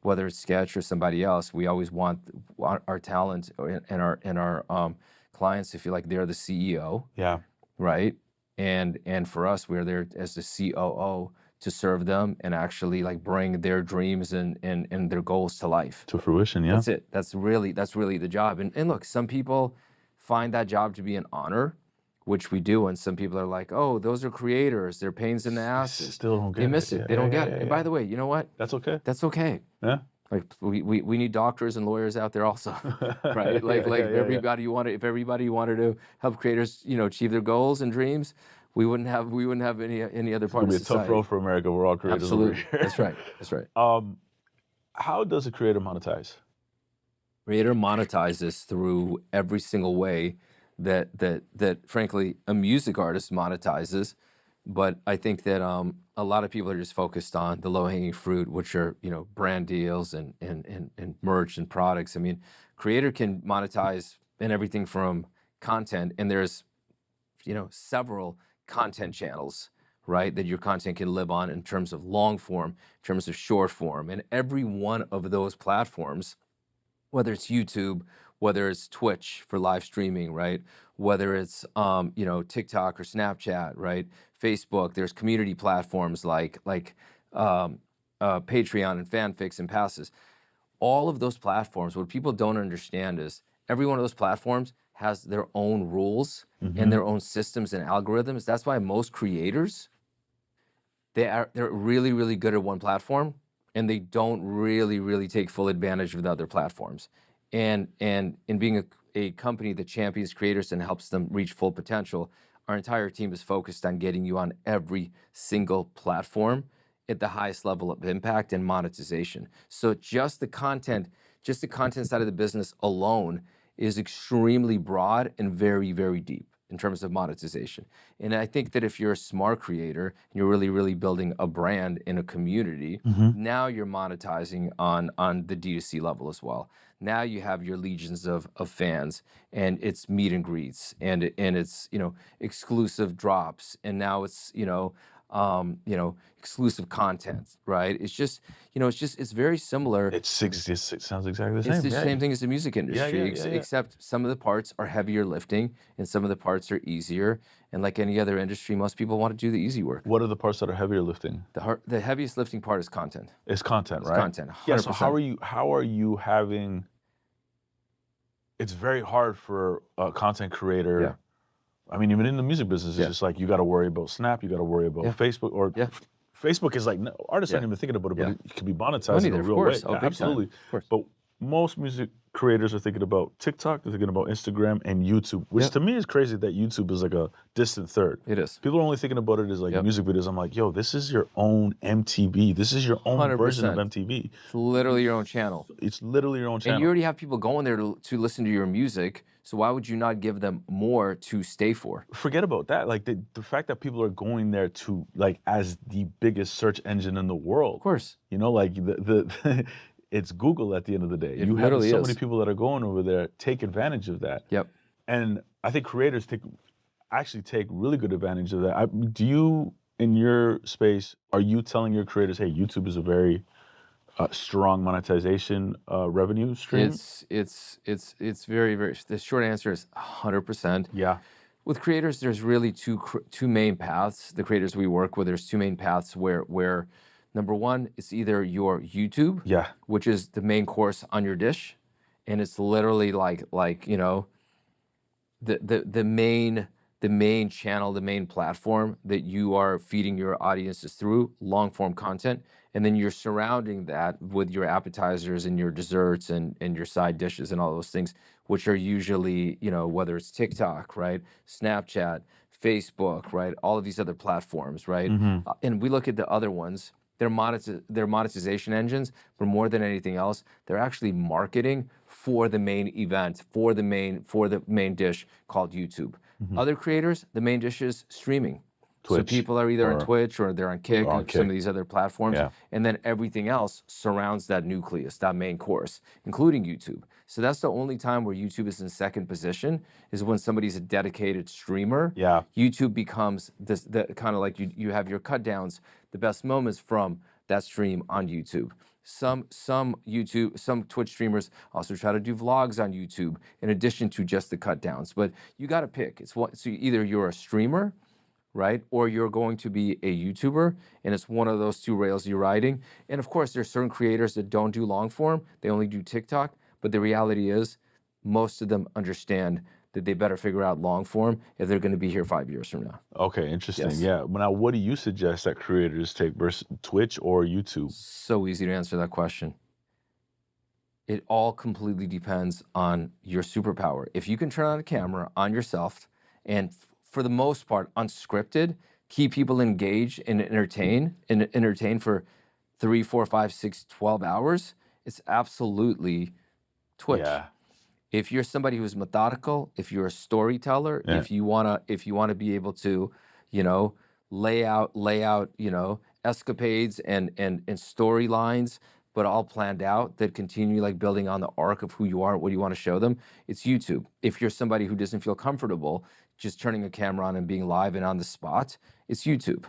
whether it's Sketch or somebody else, we always want our talent and our clients to feel like they're the CEO. Yeah. Right. And for us, we're there as the COO to serve them and actually like bring their dreams and their goals to life. To fruition, yeah. That's it. That's really the job. And look, some people find that job to be an honor, which we do, and some people are like, oh, those are creators. They're pains in the asses. Still don't get it. They miss it. They don't get it. And by the way, you know what? That's okay. That's okay. Yeah. Like we need doctors and lawyers out there also, right? If everybody wanted to help creators, achieve their goals and dreams, we wouldn't have any other part of society. It's gonna be a tough road for America. We're all creators. Absolutely. That's right. How does a creator monetize? Creator monetizes through every single way that frankly a music artist monetizes. But I think that a lot of people are just focused on the low-hanging fruit, which are brand deals and merch and products. I mean, creator can monetize in everything from content, and there's several content channels, right, that your content can live on in terms of long form, in terms of short form, and every one of those platforms, whether it's YouTube, whether it's Twitch for live streaming, right? Whether it's TikTok or Snapchat, right? Facebook. There's community platforms like Patreon and Fanfics and Passes. All of those platforms, what people don't understand is every one of those platforms has their own rules and their own systems and algorithms. That's why most creators, they're really, really good at one platform, and they don't really take full advantage of the other platforms. And in being a company that champions creators and helps them reach full potential, our entire team is focused on getting you on every single platform at the highest level of impact and monetization. So just the content side of the business alone is extremely broad and very, very deep in terms of monetization. And I think that if you're a smart creator and you're really, really building a brand in a community, now you're monetizing on the D2C level as well. Now you have your legions of fans, and it's meet and greets, and it's exclusive drops, and now it's exclusive content, right? It's just it's very similar. It sounds exactly the It's same. the same thing as the music industry, yeah. except some of the parts are heavier lifting and some of the parts are easier. And like any other industry, most people want to do the easy work. What are the parts that are heavier lifting? The heaviest lifting part is content. It's content, It's right? content, 100%. Yeah. So how are you having? It's very hard for a content creator. Yeah. I mean, even in the music business, it's Yeah. just like you got to worry about Snap, you got to worry about Yeah. Facebook, or Yeah. Facebook is like artists Yeah. aren't even thinking about it, Yeah. but it can be monetized in Money a there, of real course. way. Oh, Yeah, big time. absolutely. Of course. But most music creators are thinking about TikTok, they're thinking about Instagram and YouTube, which Yep. to me is crazy that YouTube is like a distant third. It is. People are only thinking about it as like Yep. music videos. I'm like, yo, this is your own MTV. This is your own version of 100%. MTV. It's literally your own channel. It's literally your own channel. And you already have people going there to listen to your music. So why would you not give them more to stay for? Forget about that. Like the fact that people are going there to like as the biggest search engine in the world. Of course. You know, like the it's Google at the end of the day. It You have literally so is. many people that are going over there. Take advantage of that. Yep. And I think creators actually take really good advantage of that. Do you, in your space, are you telling your creators, hey, YouTube is a very strong monetization revenue stream? It's very, very. The short answer is 100%. Yeah. With creators, there's really two main paths. The creators we work with, there's two main paths where number one, it's either your YouTube, Yeah. which is the main course on your dish, and it's literally like the main channel, the main platform that you are feeding your audiences through long form content, and then you're surrounding that with your appetizers and your desserts and your side dishes and all those things, which are usually whether it's TikTok, right, Snapchat, Facebook, right, all of these other platforms, right, and we look at the other ones. They're monetization engines, but more than anything else, they're actually marketing for the main event, for the main dish called YouTube. Other creators, the main dish is streaming. So Twitch people are either on or- Twitch or they're on Kick or on or some Kick. of these other platforms, Yeah. and then everything else surrounds that nucleus, that main course, including YouTube. So that's the only time where YouTube is in second position is when somebody's a dedicated streamer. Yeah. YouTube becomes the kind of like you have your cut downs, the best moments from that stream on YouTube. Some Twitch streamers also try to do vlogs on YouTube in addition to just the cut downs. But you got to pick. So either you're a streamer, right, or you're going to be a YouTuber, and it's one of those two rails you're riding. And of course, there's certain creators that don't do long form; they only do TikTok. But the reality is, most of them understand that they better figure out long form if they're going to be here 5 years from now. Okay, interesting. Yes. Yeah. Now, what do you suggest that creators take versus Twitch or YouTube? So easy to answer that question. It all completely depends on your superpower. If you can turn on a camera on yourself and for the most part unscripted, keep people engaged and entertain for 3, 4, 5, 6, 12 hours, it's absolutely Twitch. Yeah. If you're somebody who's methodical, if you're a storyteller, Yeah. if you wanna be able to, lay out, escapades and storylines, but all planned out that continue like building on the arc of who you are, what you want to show them, it's YouTube. If you're somebody who doesn't feel comfortable just turning a camera on and being live and on the spot, it's YouTube.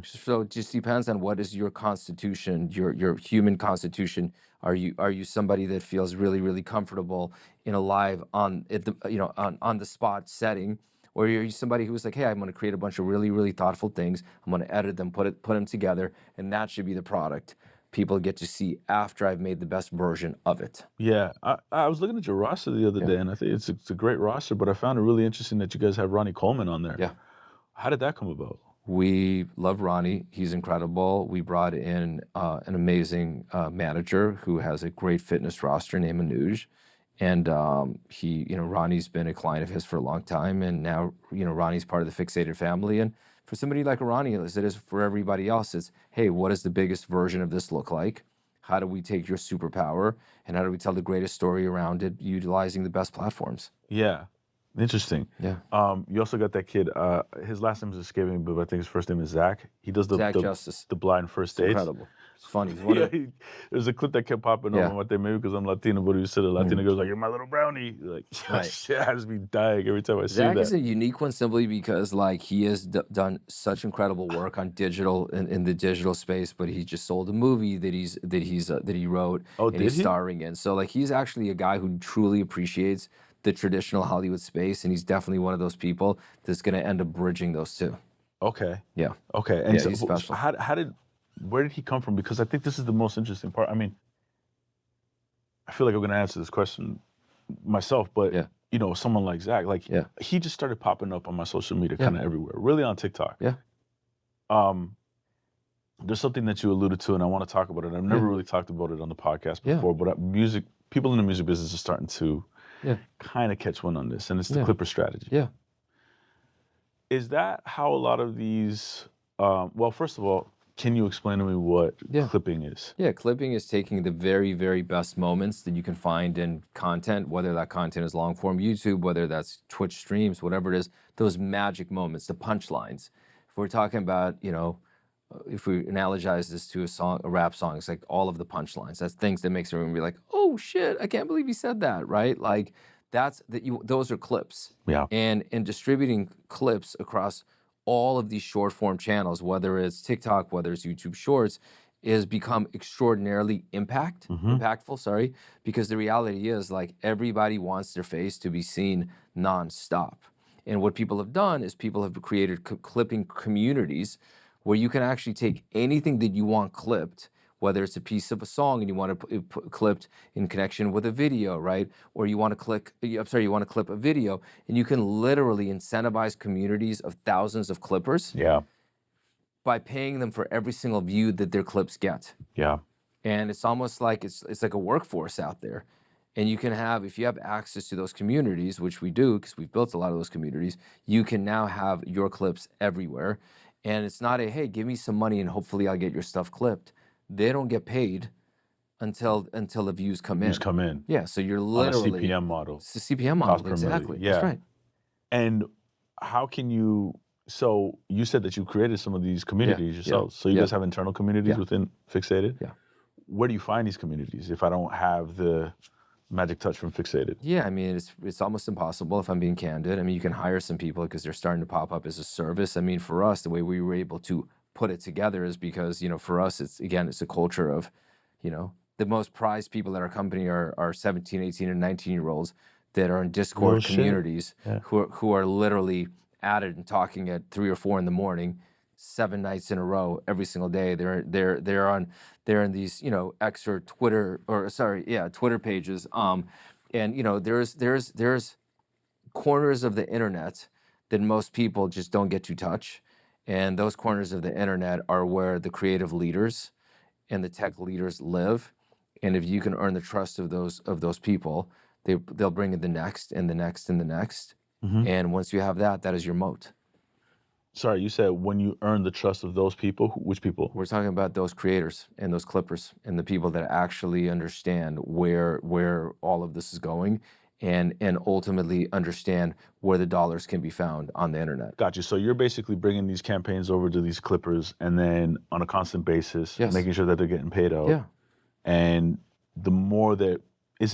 So it just depends on what is your constitution, your human constitution. Are you somebody that feels really, really comfortable in a live on the spot setting, or are you somebody who's like, hey, I'm going to create a bunch of really, really thoughtful things. I'm going to edit them, put them together, and that should be the product people get to see after I've made the best version of it. Yeah, I was looking at your roster the other day, and I think it's a great roster, but I found it really interesting that you guys have Ronnie Coleman on there. Yeah. How did that come about? We love Ronnie. He's incredible. We brought in an amazing manager who has a great fitness roster named Anuj. And he, Ronnie's been a client of his for a long time, and now, Ronnie's part of the Fixated family. And for somebody like Ronnie, as it is for everybody else, it's, hey, what does the biggest version of this look like? How do we take your superpower, and how do we tell the greatest story around it, utilizing the best platforms? Yeah. Interesting. Yeah. You also got that kid, his last name is escaping me, but I think his first name is Zach. He does Zach Justice. the blind first It's dates. incredible. It's funny. There's a clip that kept popping up on my thing, maybe because I'm Latino, but he said a Latino girl's like, "You're my little brownie." Like, shit, I just be dying every time I see that. Zach is a unique one simply because he has done such incredible work on digital in the digital space, but he just sold a movie that he wrote and he's starring in. So he's actually a guy who truly appreciates the traditional Hollywood space, and he's definitely one of those people that's going to end up bridging those two. Okay. Yeah. Okay. And so he's special. Where did he come from? Because I think this is the most interesting part. I mean, I feel like I'm going to answer this question myself, but someone like Zach, he just started popping up on my social media kind of everywhere, really on TikTok. Yeah. There's something that you alluded to, and I want to talk about it. I've never really talked about it on the podcast before, but people in the music business are starting to kind of catch wind on this, and it's the Clipper strategy. Yeah. Is that how a lot of these, well, first of all, can you explain to me what clipping is? Yeah, clipping is taking the very, very best moments that you can find in content, whether that content is long form YouTube, whether that's Twitch streams, whatever it is, those magic moments, the punchlines. If we're talking about, if we analogize this to a rap song, it's like all of the punchlines. That's things that makes everyone be like, oh shit, I can't believe he said that, right? Those are clips. Yeah. And in distributing clips across all of these short form channels, whether it's TikTok, whether it's YouTube Shorts, has become extraordinarily impactful, because the reality is everybody wants their face to be seen nonstop. And what people have done is people have created clipping communities where you can actually take anything that you want clipped, whether it's a piece of a song and you want to put clipped in connection with a video, right? Or you want to clip a video, and you can literally incentivize communities of thousands of clippers by paying them for every single view that their clips get. Yeah. And it's almost like it's like a workforce out there. And you can have, if you have access to those communities, which we do because we've built a lot of those communities, you can now have your clips everywhere. And it's not hey, give me some money and hopefully I'll get your stuff clipped. They don't get paid until the views come in. Yeah, so you're literally on a CPM model. It's a CPM model, exactly. Yeah. That's right. And how can you? So you said that you created some of these communities yourselves. So you guys have internal communities within Fixated. Yeah. Where do you find these communities if I don't have the magic touch from Fixated? Yeah, I mean, it's almost impossible if I'm being candid. I mean, you can hire some people because they're starting to pop up as a service. I mean, for us, the way we were able to put it together is because, for us, it's a culture of, the most prized people at our company are 17, 18, and 19-year-olds that are in Discord communities who are literally at it and talking at 3 or 4 in the morning, 7 nights in a row, every single day. They're in these, X or Twitter Twitter pages. And there's corners of the internet that most people just don't get to touch. And those corners of the internet are where the creative leaders and the tech leaders live. And if you can earn the trust of those people, they'll bring in the next and the next and the next. Mm-hmm. And once you have that is your moat. Sorry, you said when you earn the trust of those people, which people? We're talking about those creators and those clippers and the people that actually understand where all of this is going and ultimately understand where the dollars can be found on the internet. Gotcha. So you're basically bringing these campaigns over to these clippers and then on a constant basis, making sure that they're getting paid out. Yeah. And the more that,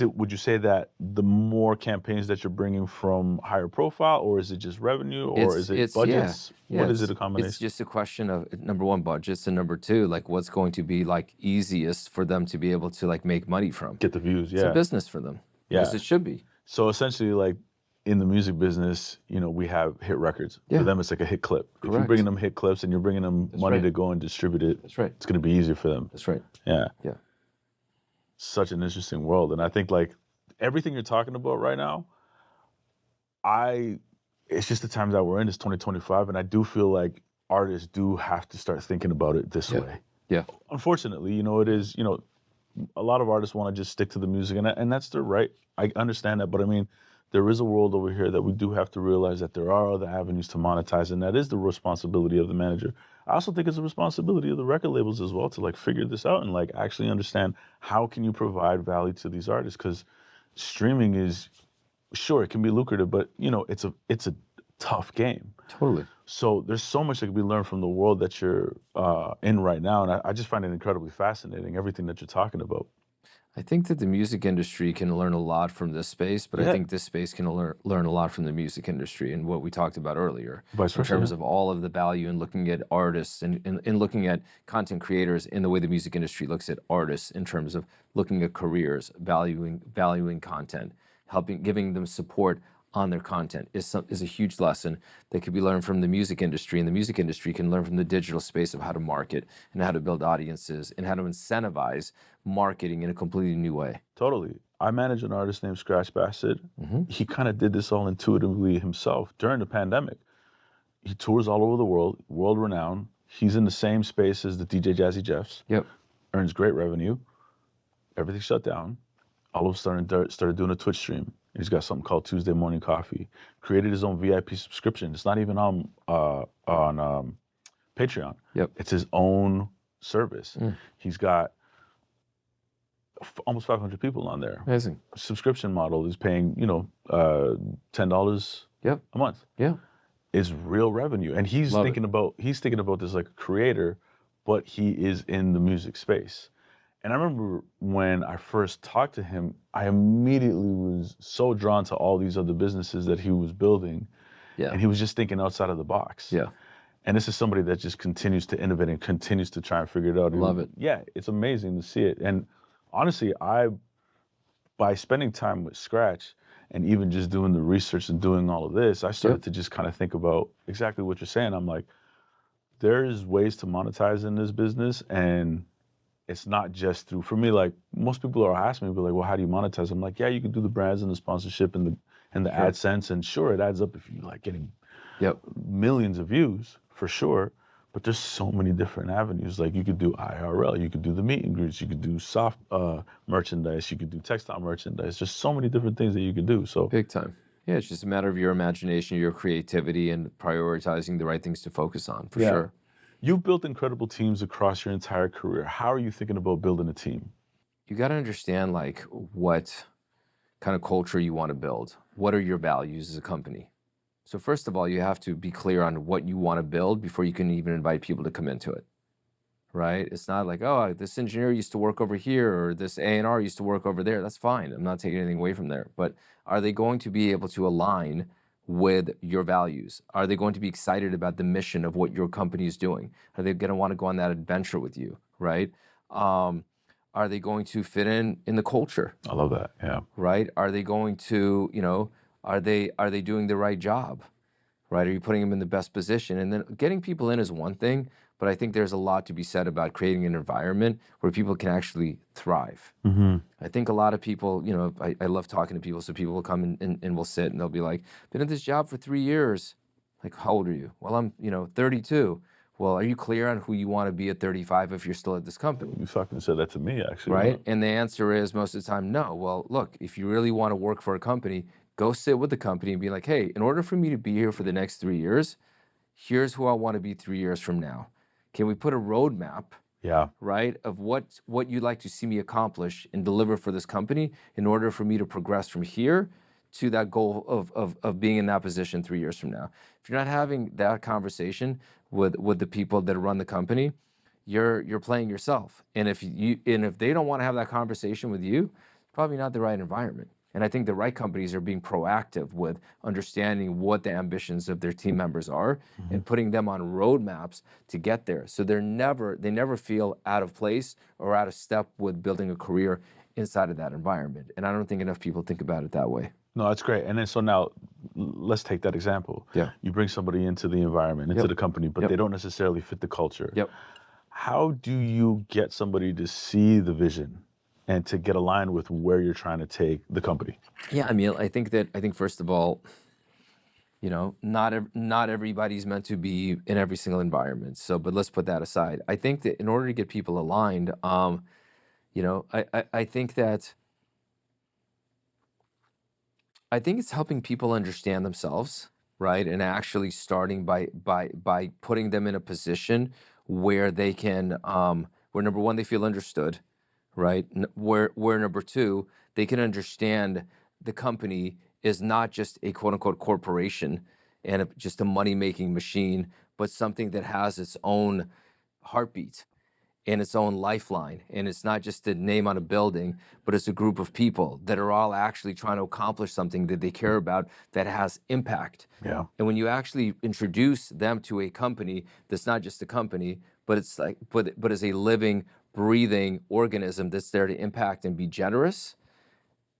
would you say that the more campaigns that you're bringing from higher profile, or is it just revenue, or is it budgets? What is it, a combination? It's just a question of, number one, budgets, and number two, what's going to be easiest for them to be able to make money from. Get the views, It's a business for them. Yeah. Yes, it should be. So essentially, in the music business, we have hit records. Yeah. For them, it's like a hit clip. Correct. If you're bringing them hit clips and you're bringing them money to go and distribute it, that's right. It's going to be easier for them. That's right. Yeah. Yeah. Such an interesting world. And I think everything you're talking about right now, it's just the times that we're in, it's 2025, and I do feel like artists do have to start thinking about it this way. Yeah. Unfortunately, it is, a lot of artists want to just stick to the music, and that's their right. I understand that, but I mean, there is a world over here that we do have to realize that there are other avenues to monetize, and that is the responsibility of the manager. I also think it's a responsibility of the record labels as well to like figure this out and like actually understand how can you provide value to these artists, because streaming is, sure, it can be lucrative, but you know, it's a tough game. Totally. So there's so much that can be learned from the world that you're in right now, and I just find it incredibly fascinating, everything that you're talking about. I think that the music industry can learn a lot from this space, but I Yeah. think this space can learn a lot from the music industry and what we talked about earlier Vice in versa, terms yeah. of all of the value in looking at artists and looking at content creators in the way the music industry looks at artists in terms of looking at careers, valuing content, giving them support on their content is a huge lesson that could be learned from the music industry, and the music industry can learn from the digital space of how to market and how to build audiences and how to incentivize marketing in a completely new way. Totally. I manage an artist named Scratch Bassett. He kind of did this all intuitively himself during the pandemic. He tours all over the world, world renowned. He's in the same space as the DJ Jazzy Jeffs. Yep. Earns great revenue. Everything shut down. All of a sudden, started doing a Twitch stream. He's got something called Tuesday Morning Coffee. Created his own VIP subscription. It's not even on Patreon. Yep. It's his own service. He's got almost 500 people on there. Amazing. Subscription model is paying, you know, $10 Yep. a month. Yeah. Is real revenue, and he's thinking about this like a creator, but he is in the music space. And I remember when I first talked to him, I immediately was so drawn to all these other businesses that he was building. Yeah. And he was just thinking outside of the box. Yeah. And this is somebody that just continues to innovate and continues to try and figure it out. Love it. Yeah, it's amazing to see it. And honestly, by spending time with Scratch and even just doing the research and doing all of this, I started to just kind of think about exactly what you're saying. I'm like, there's ways to monetize in this business, and it's not just through, for me, like most people are asking me, but like, well, how do you monetize? I'm like, yeah, you can do the brands and the sponsorship and the AdSense, and sure, it adds up if you like getting millions of views, for sure. But there's so many different avenues. Like you could do IRL, you could do the meet and greets, you could do soft merchandise, you could do textile merchandise. There's so many different things that you could do. So Big time. Yeah, it's just a matter of your imagination, your creativity, and prioritizing the right things to focus on, for sure. You've built incredible teams across your entire career. How are you thinking about building a team? You got to understand like what kind of culture you want to build. What are your values as a company? So first of all, you have to be clear on what you want to build before you can even invite people to come into it, right? It's not like, oh, this engineer used to work over here or this A&R used to work over there. That's fine. I'm not taking anything away from there. But are they going to be able to align with your values? Are they going to be excited about the mission of what your company is doing? Are they going to want to go on that adventure with you, right? Are they going to fit in the culture? I love that, yeah. Right? Are they going to, you know, are they doing the right job, right? Are you putting them in the best position? And then getting people in is one thing, but I think there's a lot to be said about creating an environment where people can actually thrive. I think a lot of people, you know, I love talking to people, so people will come and will sit and they'll be like, been at this job for 3 years. Like, how old are you? Well, I'm, 32. Well, are you clear on who you want to be at 35 if you're still at this company? You fucking said that to me, actually. Right? And the answer is most of the time, no. Well, look, if you really want to work for a company, go sit with the company and be like, hey, in order for me to be here for the next 3 years, here's who I want to be 3 years from now. Can we put a roadmap, right, of what you'd like to see me accomplish and deliver for this company in order for me to progress from here to that goal of being in that position 3 years from now? If you're not having that conversation with the people that run the company, you're playing yourself. And if they don't want to have that conversation with you, it's probably not the right environment. And I think the right companies are being proactive with understanding what the ambitions of their team members are and putting them on roadmaps to get there. So they never feel out of place or out of step with building a career inside of that environment. And I don't think enough people think about it that way. No, that's great. And then so now let's take that example. Yeah. You bring somebody into the environment, into the company, but they don't necessarily fit the culture. How do you get somebody to see the vision and to get aligned with where you're trying to take the company? Yeah, I mean, I think first of all, not everybody's meant to be in every single environment. So, but let's put that aside. I think that in order to get people aligned, You know, I think it's helping people understand themselves, right? And actually starting by putting them in a position where they can, where number one, they feel understood, right? Where number two, they can understand the company is not just a quote unquote corporation and just a money making machine, but something that has its own heartbeat and its own lifeline. And it's not just a name on a building, but it's a group of people that are all actually trying to accomplish something that they care about that has impact. Yeah. And when you actually introduce them to a company that's not just a company, but it's like, but is a living, breathing organism that's there to impact and be generous,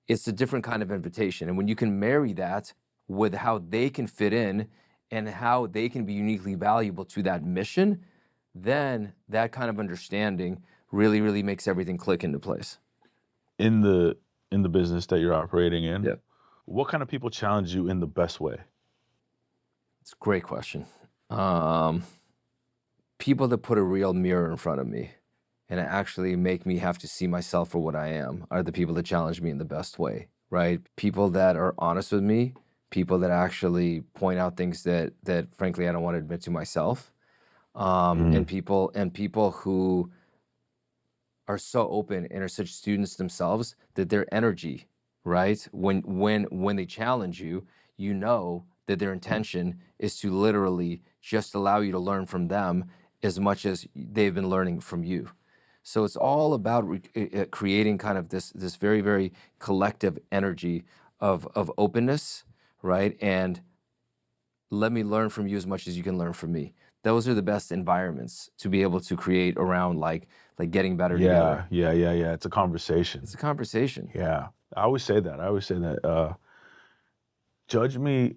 it's a different kind of invitation. And when you can marry that with how they can fit in and how they can be uniquely valuable to that mission, then that kind of understanding really, really makes everything click into place. In the business that you're operating in, Yep. what kind of people challenge you in the best way? It's a great question. People that put a real mirror in front of me and actually make me have to see myself for what I am are the people that challenge me in the best way, right? People that are honest with me, people that actually point out things that frankly I don't want to admit to myself, and people who are so open and are such students themselves that their energy, right? When they challenge you, you know that their intention is to literally just allow you to learn from them as much as they've been learning from you. So it's all about creating kind of this very, very collective energy of openness, right? And let me learn from you as much as you can learn from me. Those are the best environments to be able to create around like getting better together. Yeah. It's a conversation. It's a conversation. Yeah. I always say that. Judge me.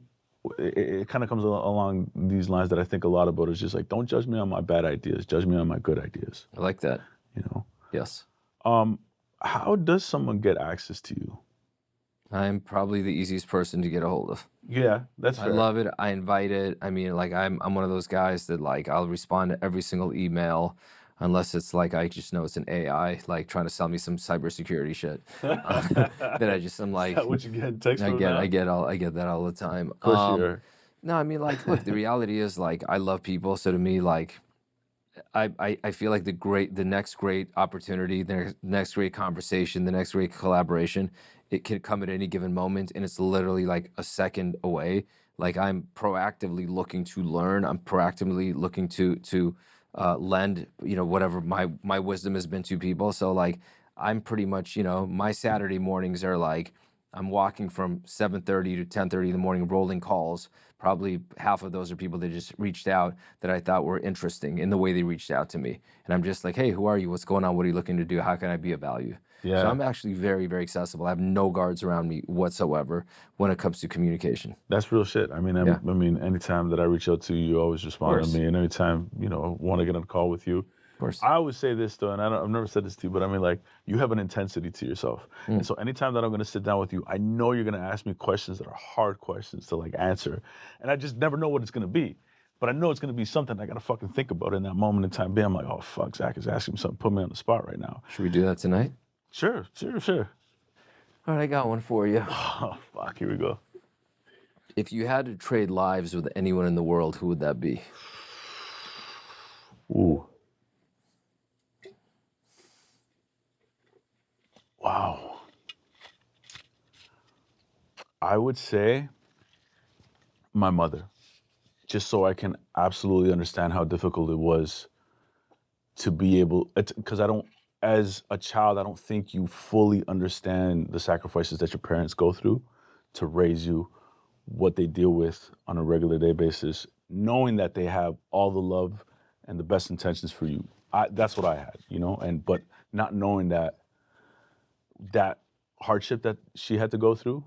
It kind of comes along these lines that I think a lot about is just like, don't judge me on my bad ideas. Judge me on my good ideas. I like that. You know? Yes. How does someone get access to you? I'm probably the easiest person to get a hold of. Yeah, that's fair. I love it. I invite it. I mean, like I'm one of those guys that like I'll respond to every single email, unless it's like I just know it's an AI like trying to sell me some cybersecurity shit. That I'm like, Is that what you get text from now? I get that all the time. Of course you are. No, I mean, like, look, the reality is like I love people, so to me, like, I feel like the next great opportunity, the next great conversation, the next great collaboration, it can come at any given moment, and it's literally like a second away. Like I'm proactively looking to learn. I'm proactively looking to lend, whatever my wisdom has been to people. So like I'm pretty much, my Saturday mornings are like I'm walking from 7:30 to 10:30 in the morning, rolling calls. Probably half of those are people that just reached out that I thought were interesting in the way they reached out to me. And I'm just like, hey, who are you? What's going on? What are you looking to do? How can I be of value? Yeah. So I'm actually very, very accessible. I have no guards around me whatsoever when it comes to communication. That's real shit. I mean, Yeah. I mean, anytime that I reach out to you, you always respond to me. And anytime, want to get on a call with you. Of course. I always say this though, and I've never said this to you, but I mean, like, you have an intensity to yourself. And so anytime that I'm going to sit down with you, I know you're going to ask me questions that are hard questions to like answer. And I just never know what it's going to be. But I know it's going to be something I got to fucking think about in that moment in time. I'm like, oh, fuck, Zach is asking me something, put me on the spot right now. Should we do that tonight? Sure. All right, I got one for you. Oh, fuck, here we go. If you had to trade lives with anyone in the world, who would that be? Ooh. Wow. I would say my mother, just so I can absolutely understand how difficult it was to be able, because as a child, I don't think you fully understand the sacrifices that your parents go through to raise you, what they deal with on a regular day basis, knowing that they have all the love and the best intentions for you. That's what I had, but not knowing that hardship that she had to go through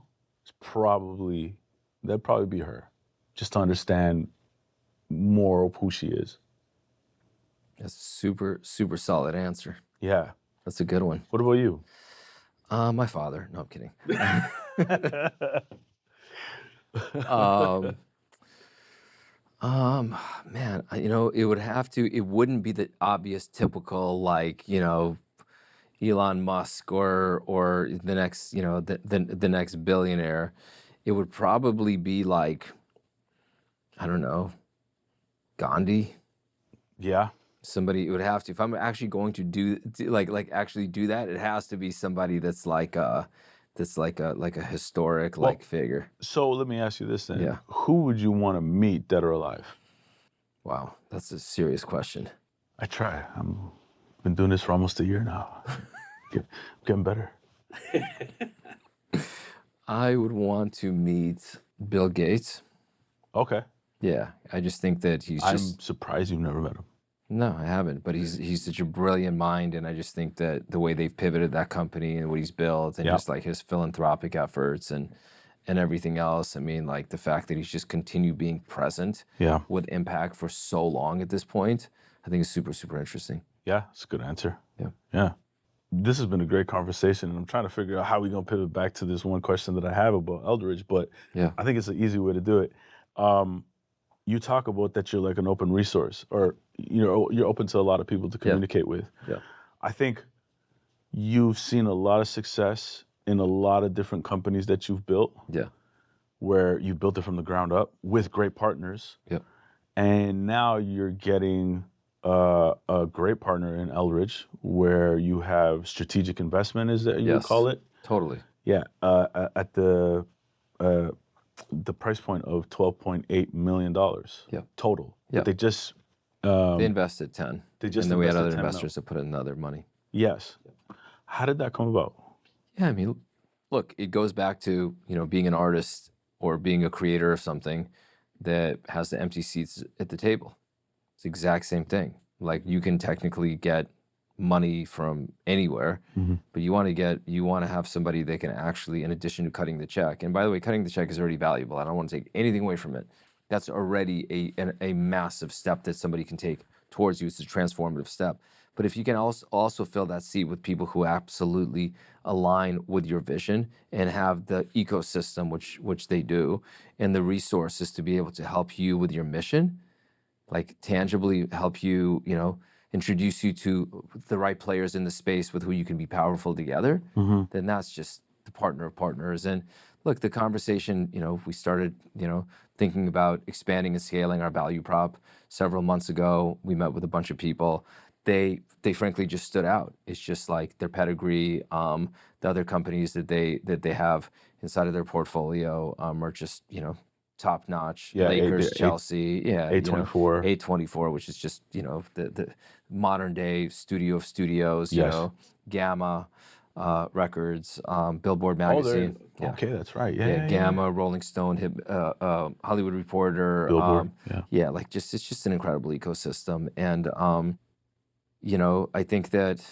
that'd probably be her, just to understand more of who she is. That's a super, super solid answer. Yeah. That's a good one. What about you? My father. No, I'm kidding. Man, it wouldn't be the obvious, typical, like, Elon Musk or the next, the next billionaire, it would probably be like, I don't know, Gandhi. Yeah. Somebody, it would have to, if I'm actually going to actually do that, it has to be somebody that's like a historic figure. So let me ask you this then. Yeah. Who would you want to meet, dead or alive? Wow, that's a serious question. I try. Been doing this for almost a year now. Getting better. I would want to meet Bill Gates. Okay. Yeah, I just think that I'm surprised you've never met him. No, I haven't, but he's such a brilliant mind, and I just think that the way they've pivoted that company and what he's built, and just like his philanthropic efforts and everything else. I mean, like the fact that he's just continued being present with impact for so long at this point, I think is super, super interesting. Yeah, it's a good answer. Yeah. Yeah. This has been a great conversation, and I'm trying to figure out how we're going to pivot back to this one question that I have about Eldridge, but I think it's an easy way to do it. You talk about that you're like an open resource, or you're open to a lot of people to communicate with. Yeah. I think you've seen a lot of success in a lot of different companies that you've built. Yeah. Where you built it from the ground up with great partners. Yeah. And now you're getting a great partner in Eldridge, where you have strategic investment, is that you would call it? Totally. Yeah. At the price point of $12.8 million total. Yeah. They just they invested 10. They just and then we had other 10 investors that put in other money. Yes. How did that come about? Yeah, I mean, look, it goes back to, being an artist or being a creator of something that has the empty seats at the table. It's the exact same thing. Like, you can technically get money from anywhere, but you want to have somebody that can actually, in addition to cutting the check, and by the way, cutting the check is already valuable. I don't want to take anything away from it. That's already a massive step that somebody can take towards you. It's a transformative step. But if you can also fill that seat with people who absolutely align with your vision and have the ecosystem, which they do, and the resources to be able to help you with your mission, like tangibly help you, introduce you to the right players in the space with who you can be powerful together, then that's just the partner of partners. And look, the conversation, we started, thinking about expanding and scaling our value prop several months ago. We met with a bunch of people. They frankly just stood out. It's just like their pedigree, the other companies that they have inside of their portfolio are just, top notch. Yeah, Lakers, Chelsea, A24. A24, which is just, the modern day studio of studios, Gamma Records, Billboard magazine. Okay, that's right. Gamma, Rolling Stone, Hollywood Reporter. Billboard. It's just an incredible ecosystem. And I think that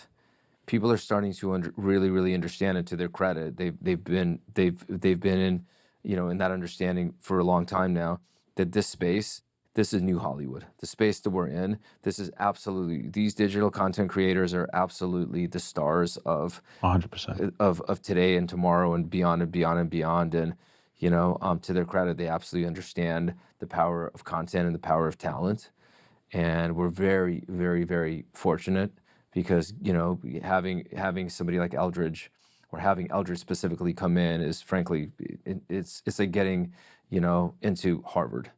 people are starting to really, really understand it. To their credit, they've been in, in that understanding for a long time now, that this space, this is new Hollywood. The space that we're in, this is absolutely, these digital content creators are absolutely the stars of 100% of today and tomorrow and beyond and beyond and beyond. And to their credit, they absolutely understand the power of content and the power of talent. And we're very, very, very fortunate because, having somebody like Eldridge, or having Eldridge specifically come in, is frankly, it's like getting, into Harvard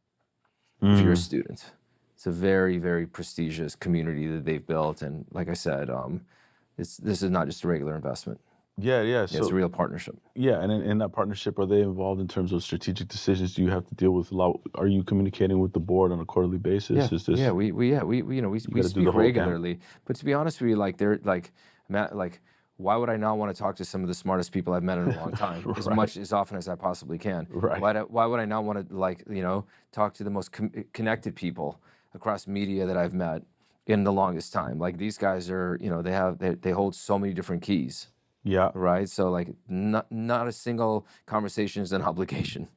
if you're a student. It's a very, very prestigious community that they've built. And like I said, this is not just a regular investment. Yeah. So, it's a real partnership. Yeah, and in that partnership, are they involved in terms of strategic decisions? Do you have to deal with a lot? Are you communicating with the board on a quarterly basis? Yeah, Is this, we speak regularly. But to be honest with you, why would I not want to talk to some of the smartest people I've met in a long time, as often as I possibly can? Right. Why would I not want to talk to the most connected people across media that I've met in the longest time? Like, these guys are, they hold so many different keys. Yeah. Right. So not a single conversation is an obligation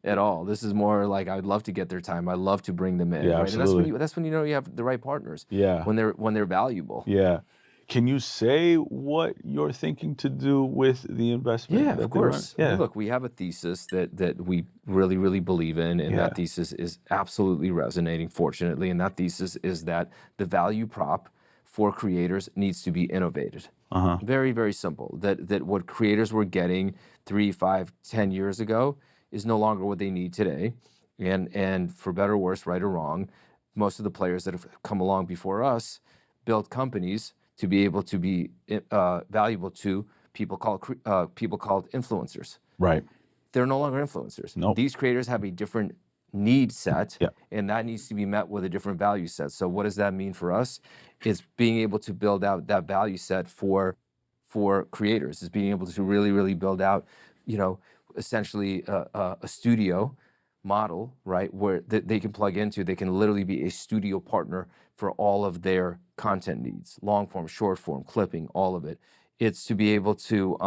at all. This is more like, I'd love to get their time. I love to bring them in. Yeah, right? absolutely. And that's when you have the right partners. Yeah. When they're valuable. Yeah. Can you say what you're thinking to do with the investment? Yeah, of course. Yeah. Look, we have a thesis that we really, really believe in, and that thesis is absolutely resonating, fortunately. And that thesis is that the value prop for creators needs to be innovated. Very, very simple. That what creators were getting 3, 5, 10 years ago is no longer what they need today. And for better or worse, right or wrong, most of the players that have come along before us built companies to be able to be valuable to people called influencers. Right. They're no longer influencers. Nope. These creators have a different need set, Yeah. and that needs to be met with a different value set. So what does that mean for us? It's being able to build out that value set for creators. Is being able to really, really build out, essentially a studio model, right, where they can plug into. They can literally be a studio partner for all of their content needs, long form, short form, clipping, all of it. It's to be able to,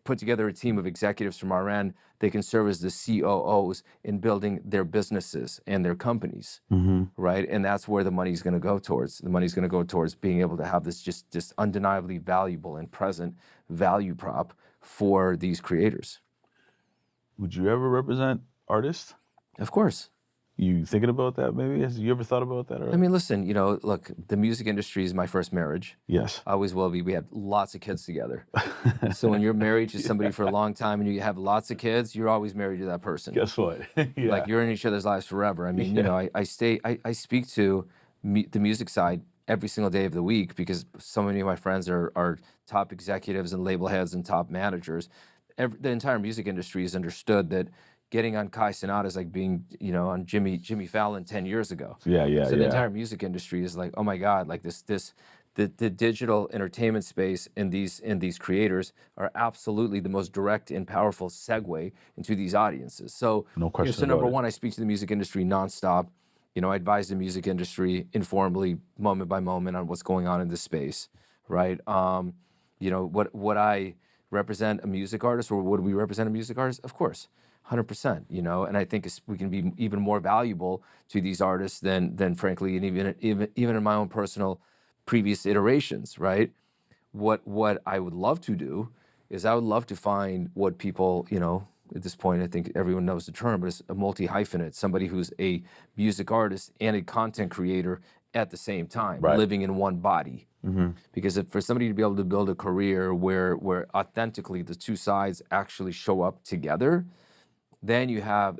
put together a team of executives from our end. They can serve as the COOs in building their businesses and their companies, right? And that's where the money's going to go towards. The money's going to go towards being able to have this undeniably valuable and present value prop for these creators. Would you ever represent artists? Of course. You thinking about that maybe? Has you ever thought about that? I mean, listen, look, the music industry is my first marriage. Yes. Always will be. We had lots of kids together. So when you're married to somebody for a long time and you have lots of kids, you're always married to that person. Guess what? Yeah. Like you're in each other's lives forever. I mean, I speak to the music side every single day of the week because so many of my friends are top executives and label heads and top managers. The entire music industry has understood that getting on Kai Cenat is like being, on Jimmy Fallon 10 years ago. Yeah. So the entire music industry is like, oh my God, like the digital entertainment space and these creators are absolutely the most direct and powerful segue into these audiences. So, no question so number about it. one, I speak to the music industry nonstop. I advise the music industry informally, moment by moment, on what's going on in this space, right? Would I represent a music artist, or would we represent a music artist? Of course. 100%, and I think we can be even more valuable to these artists than frankly, and even in my own personal previous iterations, right? What I would love to do is I would love to find what people, at this point, I think everyone knows the term, but it's a multi-hyphenate, somebody who's a music artist and a content creator at the same time, right, living in one body. Because for somebody to be able to build a career where authentically the two sides actually show up together, then you have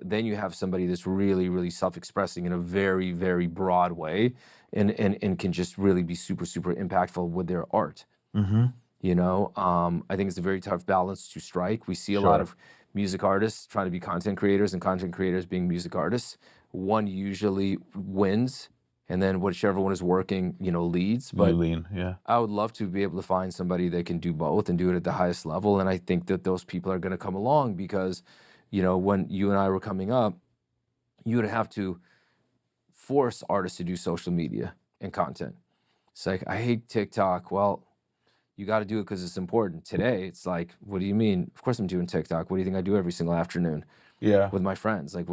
somebody that's really, really self-expressing in a very, very broad way and can just really be super, super impactful with their art. I think it's a very tough balance to strike. We see a lot of music artists trying to be content creators and content creators being music artists. One usually wins, and then whichever one is working, leads. But I would love to be able to find somebody that can do both and do it at the highest level. And I think that those people are going to come along because when you and I were coming up, you would have to force artists to do social media and content. It's like, I hate TikTok. Well, you got to do it because it's important. Today, it's like, what do you mean? Of course I'm doing TikTok. What do you think I do every single afternoon? Yeah. With my friends. Like,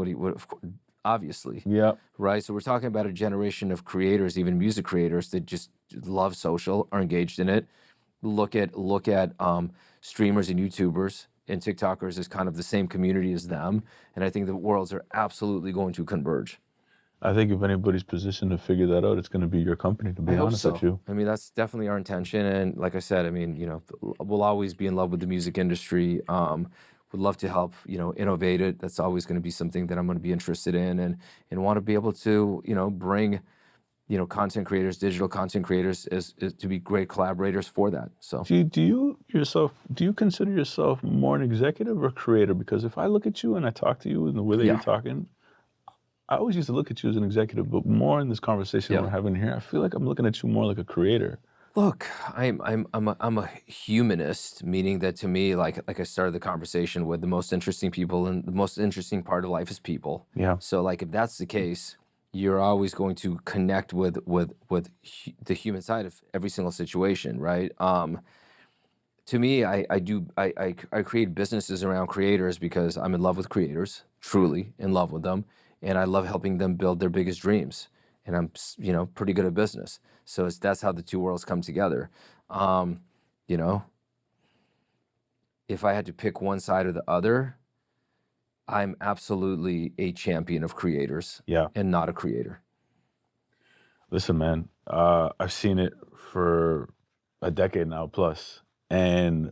obviously. Yeah. Right? So we're talking about a generation of creators, even music creators, that just love social, are engaged in it. Look at streamers and YouTubers and TikTokers as kind of the same community as them. And I think the worlds are absolutely going to converge. I think if anybody's positioned to figure that out, it's going to be your company, to be honest with you. I mean, that's definitely our intention. And like I said, I mean, we'll always be in love with the music industry. Would love to help, innovate it. That's always going to be something that I'm going to be interested in and want to be able to, bring, content creators, digital content creators as to be great collaborators for that. So do you consider yourself more an executive or creator? Because if I look at you and I talk to you and the way that you're talking, I always used to look at you as an executive, but more in this conversation we're having here, I feel like I'm looking at you more like a creator. Look, I'm a humanist, meaning that to me, like I started the conversation with, the most interesting people and the most interesting part of life is people. Yeah. So like if that's the case, you're always going to connect with the human side of every single situation, right? To me, I create businesses around creators because I'm in love with creators, truly in love with them, and I love helping them build their biggest dreams. And I'm, pretty good at business. So that's how the two worlds come together. If I had to pick one side or the other, I'm absolutely a champion of creators and not a creator. Listen, man, I've seen it for a decade now plus. And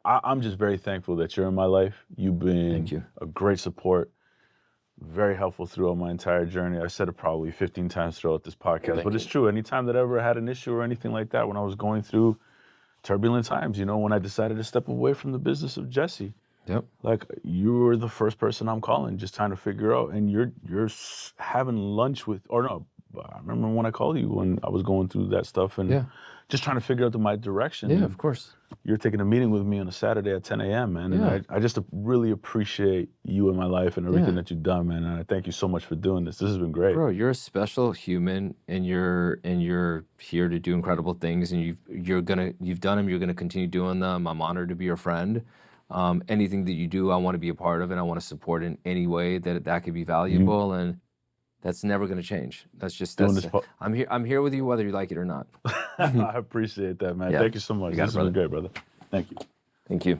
I'm just very thankful that you're in my life. You've been Thank you. a great support, very helpful throughout my entire journey. I said it probably 15 times throughout this podcast, Thank but it's you. true. Anytime that I ever had an issue or anything like that, when I was going through turbulent times, you know, when I decided to step away from the business of Jesse, Yep. like you were the first person I'm calling, just trying to figure out. And you're having lunch with, or no, I remember when I called you when I was going through that stuff and Yeah. just trying to figure out my direction. Yeah, And of course. you're taking a meeting with me on a Saturday at 10 a.m., man. Yeah. And I just really appreciate you in my life and everything Yeah. that you've done, man. And I thank you so much for doing this. This has been great. Bro, you're a special human, and you're here to do incredible things, and you've done them. You're gonna continue doing them. I'm honored to be your friend. Anything that you do, I want to be a part of it. I want to support in any way that could be valuable, and that's never gonna change. I'm here. I'm here with you whether you like it or not. I appreciate that, man. Yeah. Thank you so much. You got it, This has been great, brother. Thank you. Thank you.